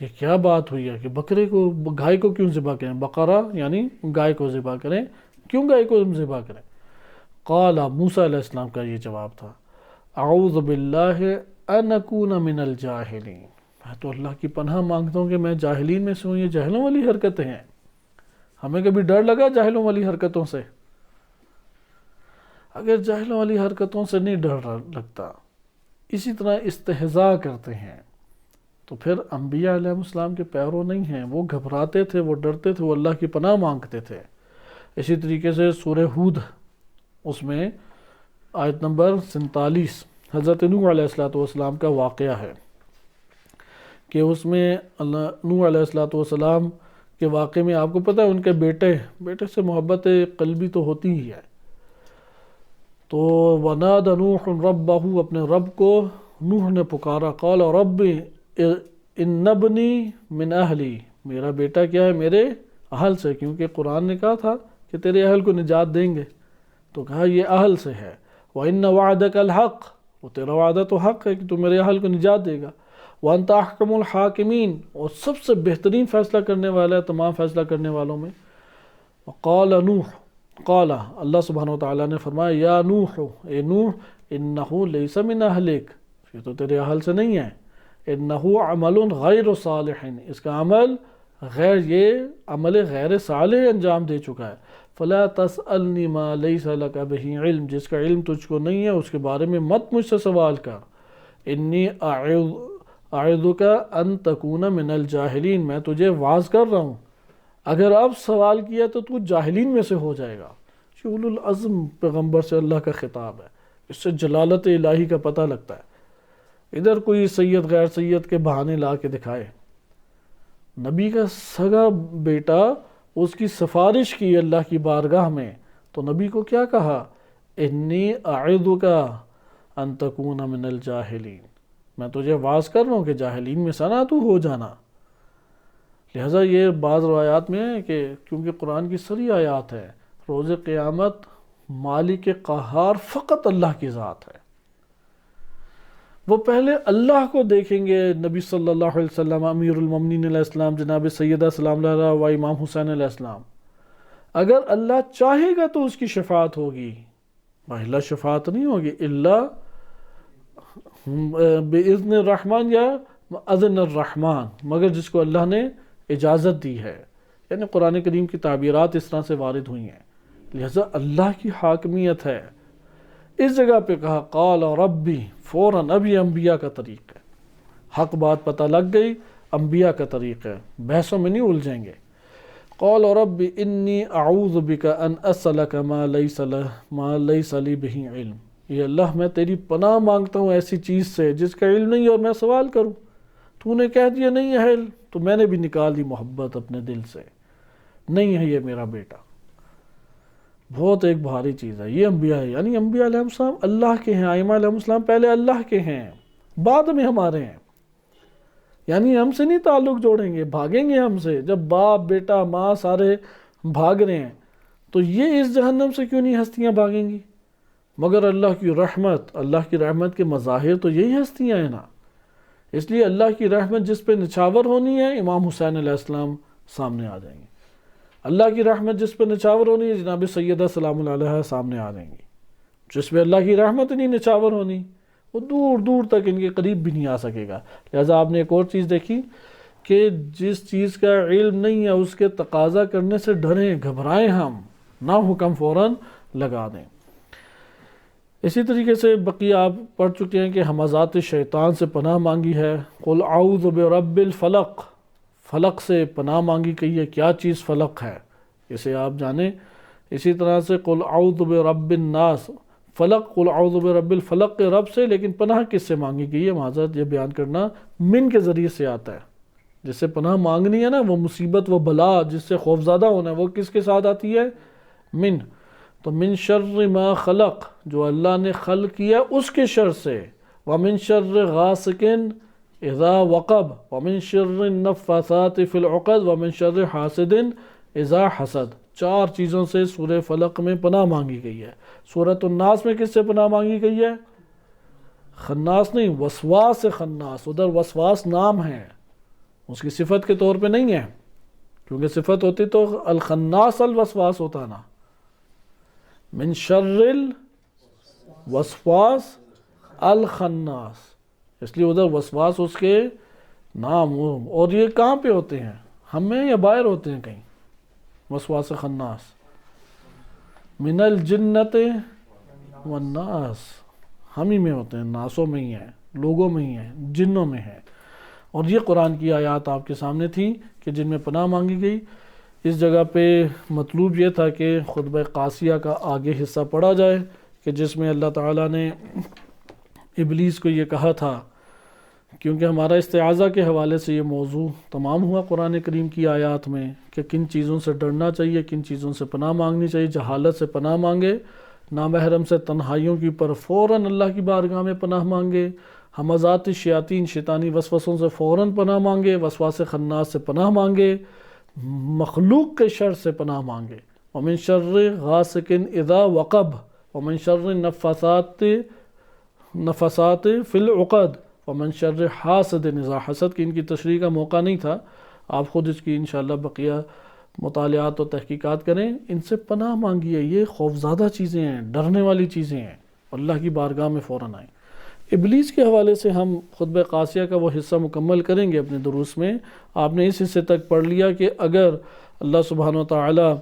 یہ کیا بات ہوئی ہے کہ بکرے کو، گائے کو کیوں ذبح کریں؟ بقرہ یعنی گائے کو ذبح کریں، کیوں گائے کو ذبح کریں؟ قال، موسیٰ علیہ السلام کا یہ جواب تھا، اعوذ باللہ ان اکون من الجاہلین، میں تو اللہ کی پناہ مانگتا ہوں کہ میں جاہلین میں سے ہوں۔ یہ جاہلوں والی حرکتیں ہیں، ہمیں کبھی ڈر لگا جاہلوں والی حرکتوں سے؟ اگر جاہلوں والی حرکتوں سے نہیں ڈر لگتا، اسی طرح استہزاء کرتے ہیں، تو پھر انبیاء علیہ السلام کے پیرو نہیں ہیں، وہ گھبراتے تھے، وہ ڈرتے تھے، وہ اللہ کی پناہ مانگتے تھے۔ اسی طریقے سے سورہ ہود، اس میں آیت نمبر 47 حضرت نوح علیہ السلام کا واقعہ ہے کہ اس میں نوح علیہ السلام کے واقعے میں آپ کو پتہ ہے ان کے بیٹے سے محبت قلبی تو ہوتی ہی ہے، تو وَنَادَ نُوحٌ رَبَّهُ، اپنے رب کو نوح نے پکارا، قال رب ان ابنی من اہلی، میرا بیٹا کیا ہے میرے اہل سے، کیونکہ قرآن نے کہا تھا کہ تیرے اہل کو نجات دیں گے، تو کہا یہ اہل سے ہے۔ وَإِنَّ وَعْدَكَ الْحَقِّ، وہ تیرا وعدہ تو حق ہے کہ تو میرے اہل کو نجات دے گا۔ وَأَنْتَ أَحْكَمُ الْحَاكِمِينَ، اور سب سے بہترین فیصلہ کرنے والا ہے تمام فیصلہ کرنے والوں میں۔ وَقَالَ نوح، قال، اللہ سبحانہ وتعالیٰ نے فرمایا، یا نوح، اے نوح، انہ لیس من اہلک، یہ تو تیرے اہل سے نہیں ہے، انہ عمل غیر صالح، اس کا عمل یہ عمل غیر صالح انجام دے چکا ہے۔ فلا تسألنی ما لیس لک بہ علم، جس کا علم تجھ کو نہیں ہے اس کے بارے میں مت مجھ سے سوال کر۔ انی اعوذک ان تکون من الجاہلین، میں تجھے واعظ کر رہا ہوں، اگر اب سوال کیا تو تو جاہلین میں سے ہو جائے گا۔ اولو العزم پیغمبر سے اللہ کا خطاب ہے، اس سے جلالت الہی کا پتہ لگتا ہے۔ ادھر کوئی سید غیر سید کے بہانے لا کے دکھائے، نبی کا سگا بیٹا اس کی سفارش کی اللہ کی بارگاہ میں، تو نبی کو کیا کہا؟ انی اعوذک ان تکون من الجاہلین، میں تجھے واعظ کر رہا ہوں کہ جاہلین میں سے نہ تو ہو جانا۔ لہٰذا یہ بعض روایات میں ہے کہ کیونکہ قرآن کی سری آیات ہے، روز قیامت مالک قہار فقط اللہ کی ذات ہے، وہ پہلے اللہ کو دیکھیں گے۔ نبی صلی اللہ علیہ وسلم، امیر المومنین علیہ السلام جناب سیدہ سلام اللہ علیہ و امام حسین علیہ السلام، اگر اللہ چاہے گا تو اس کی شفاعت ہوگی، الا شفاعت نہیں ہوگی، الا بِإِذْنِ الرحمن یا اذن الرحمن، مگر جس کو اللہ نے اجازت دی ہے۔ یعنی قرآن کریم کی تعبیرات اس طرح سے وارد ہوئی ہیں، لہذا اللہ کی حاکمیت ہے۔ اس جگہ پہ کہا قال ربی، فوراً، اب یہ انبیاء کا طریق ہے، حق بات پتہ لگ گئی، انبیاء کا طریق ہے، بحثوں میں نہیں الجھیں گے۔ قال ربی انی اعوذ بک ان اسألک ما لیس لی بہ علم، یہ اللہ میں تیری پناہ مانگتا ہوں ایسی چیز سے جس کا علم نہیں اور میں سوال کروں، تو نے کہہ دیا نہیں ہے علم، تو میں نے بھی نکال دی محبت اپنے دل سے، نہیں ہے یہ میرا بیٹا۔ بہت ایک بھاری چیز ہے یہ انبیاء ہے، یعنی انبیاء علیہ السلام اللہ کے ہیں، ائمہ علیہ السلام پہلے اللہ کے ہیں، بعد میں ہمارے ہیں، یعنی ہم سے نہیں تعلق جوڑیں گے، بھاگیں گے ہم سے۔ جب باپ بیٹا ماں سارے بھاگ رہے ہیں تو یہ اس جہنم سے کیوں نہیں ہستیاں بھاگیں گی؟ مگر اللہ کی رحمت کے مظاہر تو یہی ہستیاں ہیں نا۔ اس لیے اللہ کی رحمت جس پہ نچھاور ہونی ہے، امام حسین علیہ السلام سامنے آ جائیں گے۔ اللہ کی رحمت جس پہ نچھاور ہونی ہے، جناب سیدہ سلام اللہ علیہ سامنے آ جائیں گی۔ جس پہ اللہ کی رحمت نہیں نچھاور ہونی، وہ دور دور تک ان کے قریب بھی نہیں آ سکے گا۔ لہٰذا آپ نے ایک اور چیز دیکھی کہ جس چیز کا علم نہیں ہے اس کے تقاضا کرنے سے ڈریں، گھبرائیں، ہم نہ حکم فوراً لگا دیں۔ اسی طریقے سے بقیہ آپ پڑھ چکے ہیں کہ ہمزات شیطان سے پناہ مانگی ہے، قل اعوذ برب الفلق، فلق سے پناہ مانگی گئی ہے، کیا چیز فلق ہے اسے آپ جانیں۔ اسی طرح سے قل اعوذ برب الناس، فلق، قل اعوذ برب الفلق کے رب سے، لیکن پناہ کس سے مانگی گئی ہے؟ معذرت یہ بیان کرنا من کے ذریعے سے آتا ہے، جس سے پناہ مانگنی ہے نا، وہ مصیبت وہ بلا جس سے خوفزدہ ہونا ہے، وہ کس کے ساتھ آتی ہے؟ من۔ تو من شر ما خلق، جو اللہ نے خلق کیا اس کے شر سے، ومن شر غاسق اذا وقب، ومن شر النفاثات فی العقد، ومن شر حاسد اذا حسد۔ چار چیزوں سے سورہ فلق میں پناہ مانگی گئی ہے۔ سورۃ الناس میں کس سے پناہ مانگی گئی ہے؟ خناس نہیں، وسواس خناس، ادھر وسواس نام ہے، اس کی صفت کے طور پہ نہیں ہے، کیونکہ صفت ہوتی تو الخناس الوسواس ہوتا نا۔ من شر الوسواس الخناس، اس لیے ادھر وسواس اس کے نام۔ اور یہ کہاں پہ ہوتے ہیں؟ ہم میں یا باہر ہوتے ہیں کہیں؟ وسواس خناس من الجنت والناس، ہم ہی میں ہوتے ہیں، ناسوں میں ہی ہیں، لوگوں میں ہی ہیں، جنوں میں ہیں۔ اور یہ قرآن کی آیات آپ کے سامنے تھی کہ جن میں پناہ مانگی گئی۔ اس جگہ پہ مطلوب یہ تھا کہ خطبہ قاسیہ کا آگے حصہ پڑھا جائے کہ جس میں اللہ تعالیٰ نے ابلیس کو یہ کہا تھا، کیونکہ ہمارا استعاذہ کے حوالے سے یہ موضوع تمام ہوا قرآن کریم کی آیات میں کہ کن چیزوں سے ڈرنا چاہیے، کن چیزوں سے پناہ مانگنی چاہیے۔ جہالت سے پناہ مانگے، نامحرم سے تنہائیوں کی پر فوراً اللہ کی بارگاہ میں پناہ مانگے، ہمزات شیاطین شیطانی وسوسوں سے فوراً پناہ مانگے، وسواس خناس سے پناہ مانگے، مخلوق کے شر سے پناہ مانگے، ومن شر غاسق اذا وقب، ومن شر نفثات فی العقد، ومن شر حاسد اذا حسد۔ کی ان کی تشریح کا موقع نہیں تھا، آپ خود اس کی انشاءاللہ بقیہ مطالعات و تحقیقات کریں۔ ان سے پناہ مانگیے، یہ خوفزدہ چیزیں ہیں، ڈرنے والی چیزیں ہیں، اللہ کی بارگاہ میں فوراً آئیں۔ ابلیس کے حوالے سے ہم خطبہ قاسیہ کا وہ حصہ مکمل کریں گے اپنے دروس میں۔ آپ نے اس حصے تک پڑھ لیا کہ اگر اللہ سبحانہ و تعالی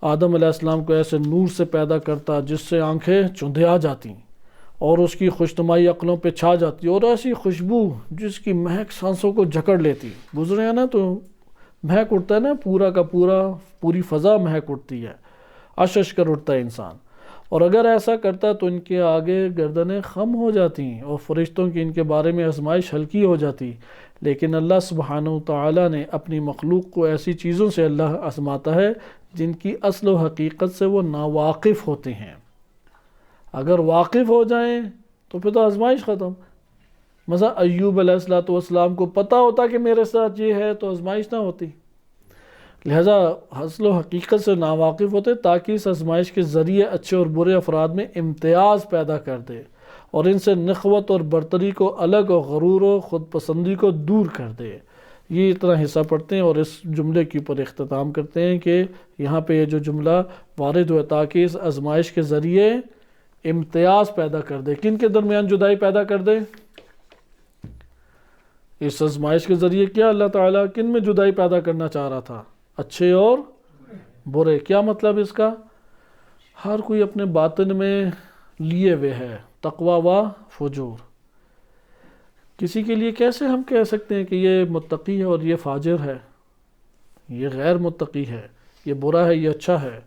آدم علیہ السلام کو ایسے نور سے پیدا کرتا جس سے آنکھیں چندھیا جاتی اور اس کی خوشنمائی عقلوں پہ چھا جاتی ہے، اور ایسی خوشبو جس کی مہک سانسوں کو جکڑ لیتی، گزرے ہیں نا تو مہک اٹھتا ہے نا، پورا کا پورا پوری فضا مہک اٹھتی ہے، اشش کر اٹھتا ہے انسان۔ اور اگر ایسا کرتا تو ان کے آگے گردنیں خم ہو جاتی اور فرشتوں کی ان کے بارے میں آزمائش ہلکی ہو جاتی، لیکن اللہ سبحانہ وتعالیٰ نے اپنی مخلوق کو ایسی چیزوں سے اللہ آزماتا ہے جن کی اصل و حقیقت سے وہ ناواقف ہوتے ہیں۔ اگر واقف ہو جائیں تو پھر تو آزمائش ختم۔ مثلا ایوب علیہ السلام کو پتہ ہوتا کہ میرے ساتھ یہ ہے تو آزمائش نہ ہوتی، لہذا اصل و حقیقت سے ناواقف ہوتے تاکہ اس آزمائش کے ذریعے اچھے اور برے افراد میں امتیاز پیدا کر دے اور ان سے نخوت اور برتری کو الگ اور غرور و خود پسندی کو دور کر دے۔ یہ اتنا حصہ پڑھتے ہیں اور اس جملے کے اوپر اختتام کرتے ہیں کہ یہاں پہ یہ جو جملہ وارد ہوا تاکہ اس آزمائش کے ذریعے امتیاز پیدا کر دے، کن کے درمیان جدائی پیدا کر دے؟ اس آزمائش کے ذریعے کیا اللہ تعالیٰ کن میں جدائی پیدا کرنا چاہ رہا تھا؟ اچھے اور برے۔ کیا مطلب اس کا؟ ہر کوئی اپنے باطن میں لیے ہوئے ہے تقوی و فجور۔ کسی کے لیے کیسے ہم کہہ سکتے ہیں کہ یہ متقی ہے اور یہ فاجر ہے، یہ غیر متقی ہے، یہ برا ہے، یہ اچھا ہے؟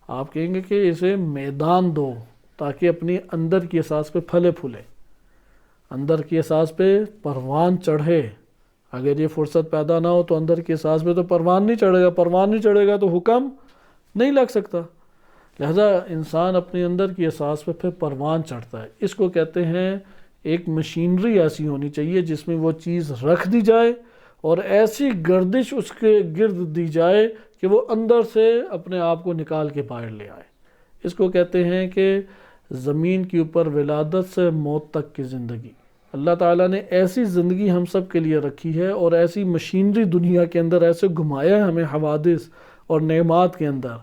آپ کہیں گے کہ اسے میدان دو تاکہ اپنی اندر کی احساس پہ پھلے پھولے، اندر کی احساس پہ پروان چڑھے۔ اگر یہ فرصت پیدا نہ ہو تو اندر کی احساس پہ تو پروان نہیں چڑھے گا، پروان نہیں چڑھے گا تو حکم نہیں لگ سکتا، لہذا انسان اپنے اندر کی احساس پہ پھر پروان چڑھتا ہے۔ اس کو کہتے ہیں ایک مشینری ایسی ہونی چاہیے جس میں وہ چیز رکھ دی جائے اور ایسی گردش اس کے گرد دی جائے کہ وہ اندر سے اپنے آپ کو نکال کے باہر لے آئے۔ اس کو کہتے ہیں کہ زمین کے اوپر ولادت سے موت تک کی زندگی، اللہ تعالیٰ نے ایسی زندگی ہم سب کے لیے رکھی ہے اور ایسی مشینری دنیا کے اندر ایسے گھمایا ہے ہمیں حوادث اور نعمات کے اندر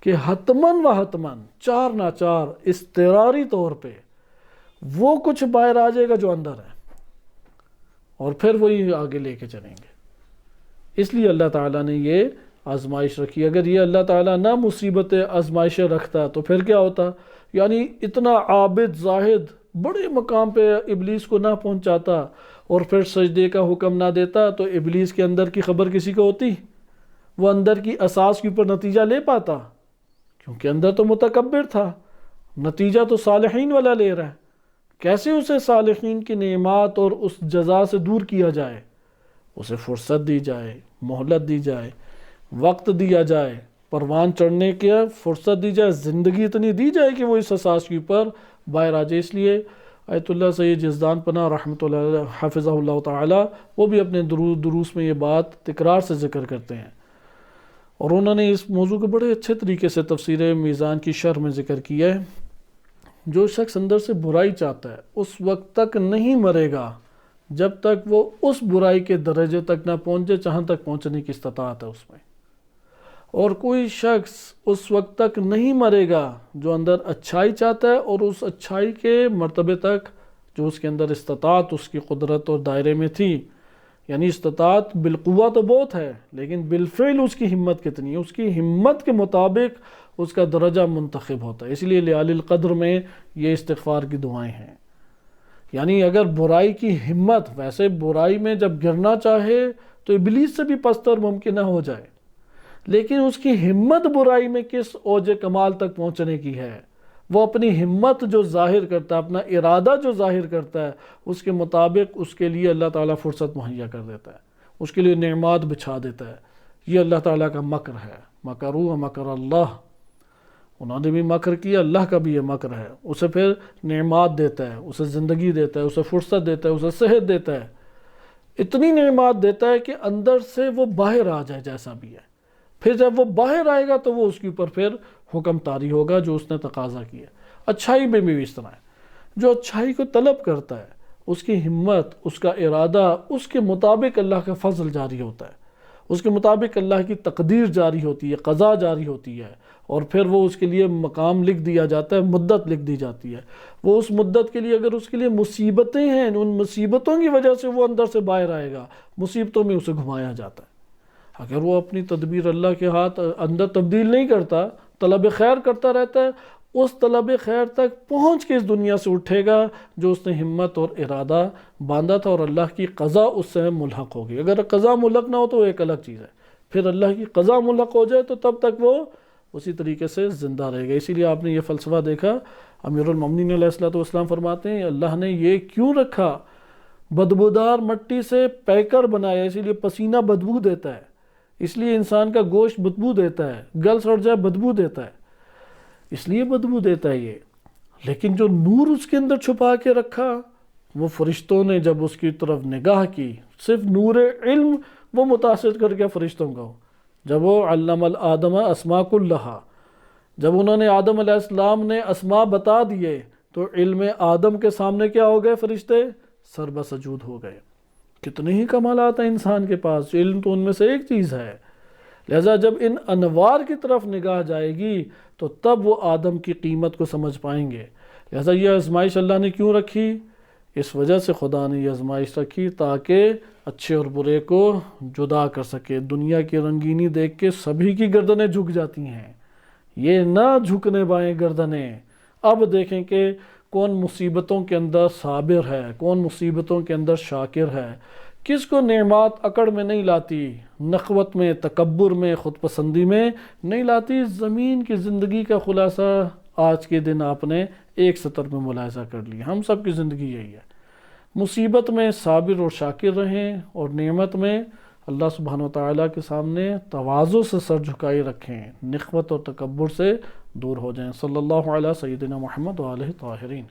کہ حتماً و حتماً چار ناچار اضطراری طور پہ وہ کچھ باہر آ جائے گا جو اندر ہے، اور پھر وہی آگے لے کے چلیں گے۔ اس لیے اللہ تعالیٰ نے یہ آزمائش رکھی۔ اگر یہ اللہ تعالیٰ نہ مصیبت آزمائشیں رکھتا تو پھر کیا ہوتا؟ یعنی اتنا عابد زاہد بڑے مقام پہ ابلیس کو نہ پہنچاتا اور پھر سجدے کا حکم نہ دیتا تو ابلیس کے اندر کی خبر کسی کو ہوتی؟ وہ اندر کی اساس کے اوپر نتیجہ لے پاتا؟ کیونکہ اندر تو متکبر تھا، نتیجہ تو صالحین والا لے رہا ہے۔ کیسے اسے صالحین کی نعمات اور اس جزا سے دور کیا جائے؟ اسے فرصت دی جائے، مہلت دی جائے، وقت دیا جائے، پروان چڑھنے کی فرصت دی جائے، زندگی اتنی دی جائے کہ وہ اس اساس کے اوپر باہر آ جائے۔ اس لیے آیت اللہ سید جزدان پناہ رحمۃ اللہ علیہ حافظہ اللہ تعالی وہ بھی اپنے دروس میں یہ بات تکرار سے ذکر کرتے ہیں، اور انہوں نے اس موضوع کو بڑے اچھے طریقے سے تفسیر میزان کی شرح میں ذکر کیا ہے۔ جو شخص اندر سے برائی چاہتا ہے اس وقت تک نہیں مرے گا جب تک وہ اس برائی کے درجے تک نہ پہنچے جہاں تک پہنچنے کی استطاعت ہے اس میں، اور کوئی شخص اس وقت تک نہیں مرے گا جو اندر اچھائی چاہتا ہے اور اس اچھائی کے مرتبے تک جو اس کے اندر استطاعت اس کی قدرت اور دائرے میں تھی۔ یعنی استطاعت بالقوہ تو بہت ہے لیکن بالفعل اس کی ہمت کتنی ہے، اس کی ہمت کے مطابق اس کا درجہ منتخب ہوتا ہے۔ اس لیے لیال القدر میں یہ استغفار کی دعائیں ہیں۔ یعنی اگر برائی کی ہمت، ویسے برائی میں جب گرنا چاہے تو ابلیس سے بھی پستر ممکن نہ ہو جائے، لیکن اس کی ہمت برائی میں کس اوج کمال تک پہنچنے کی ہے، وہ اپنی ہمت جو ظاہر کرتا ہے، اپنا ارادہ جو ظاہر کرتا ہے، اس کے مطابق اس کے لیے اللہ تعالیٰ فرصت مہیا کر دیتا ہے، اس کے لیے نعمات بچھا دیتا ہے۔ یہ اللہ تعالیٰ کا مکر ہے۔ مکروا مکر اللہ، انہوں نے بھی مکر کیا، اللہ کا بھی یہ مکر ہے۔ اسے پھر نعمات دیتا ہے، اسے زندگی دیتا ہے، اسے فرصت دیتا ہے، اسے صحت دیتا ہے، اتنی نعمات دیتا ہے کہ اندر سے وہ باہر آ جائے جیسا بھی ہے۔ پھر جب وہ باہر آئے گا تو وہ اس کے اوپر پھر حکم طاری ہوگا جو اس نے تقاضا کیا۔ اچھائی میں بھی اس طرح ہے، جو اچھائی کو طلب کرتا ہے اس کی ہمت، اس کا ارادہ، اس کے مطابق اللہ کا فضل جاری ہوتا ہے، اس کے مطابق اللہ کی تقدیر جاری ہوتی ہے، قضا جاری ہوتی ہے، اور پھر وہ اس کے لیے مقام لکھ دیا جاتا ہے، مدت لکھ دی جاتی ہے۔ وہ اس مدت کے لیے اگر اس کے لیے مصیبتیں ہیں، ان مصیبتوں کی وجہ سے وہ اندر سے باہر آئے گا، مصیبتوں میں اسے گھمایا جاتا ہے۔ اگر وہ اپنی تدبیر اللہ کے ہاتھ اندر تبدیل نہیں کرتا، طلب خیر کرتا رہتا ہے اس طلب خیر تک پہنچ کے اس دنیا سے اٹھے گا جو اس نے ہمت اور ارادہ باندھا تھا، اور اللہ کی قضا اس سے ملحق ہوگی۔ اگر قضا ملحق نہ ہو تو وہ ایک الگ چیز ہے، پھر اللہ کی قضا ملحق ہو جائے تو تب تک وہ اسی طریقے سے زندہ رہے گا۔ اسی لیے آپ نے یہ فلسفہ دیکھا، امیر المومنین علیہ السلام فرماتے ہیں اللہ نے یہ کیوں رکھا، بدبودار مٹی سے پیکر بنایا، اسی لیے پسینہ بدبو دیتا ہے، اس لیے انسان کا گوشت بدبو دیتا ہے، گل سڑ جائے بدبو دیتا ہے، اس لیے بدبو دیتا ہے یہ۔ لیکن جو نور اس کے اندر چھپا کے رکھا، وہ فرشتوں نے جب اس کی طرف نگاہ کی، صرف نور علم وہ متاثر کر کے فرشتوں کا ہو، جب وہ علم الآدم اسماء کلہا، جب انہوں نے آدم علیہ السلام نے اسماء بتا دیے تو علم آدم کے سامنے کیا ہو گئے فرشتے؟ سر بسجود ہو گئے۔ کتنے ہی کمالات ہیں انسان کے پاس، علم تو ان میں سے ایک چیز ہے۔ لہذا جب ان انوار کی طرف نگاہ جائے گی تو تب وہ آدم کی قیمت کو سمجھ پائیں گے۔ لہذا یہ آزمائش اللہ نے کیوں رکھی؟ اس وجہ سے خدا نے یہ آزمائش رکھی تاکہ اچھے اور برے کو جدا کر سکے۔ دنیا کی رنگینی دیکھ کے سبھی کی گردنیں جھک جاتی ہیں، یہ نہ جھکنے پائیں گردنیں۔ اب دیکھیں کہ کون مصیبتوں کے اندر صابر ہے، کون مصیبتوں کے اندر شاکر ہے، کس کو نعمات اکڑ میں نہیں لاتی، نخوت میں، تکبر میں، خود پسندی میں نہیں لاتی۔ زمین کی زندگی کا خلاصہ آج کے دن آپ نے ایک سطر میں ملاحظہ کر لیا، ہم سب کی زندگی یہی ہے۔ مصیبت میں صابر اور شاکر رہیں، اور نعمت میں اللہ سبحانہ وتعالیٰ کے سامنے تواضع سے سر جھکائے رکھیں، نخوت اور تکبر سے دور ہو جائیں۔ صلی اللہ علیہ سیدنا محمد و آلہ طاہرین۔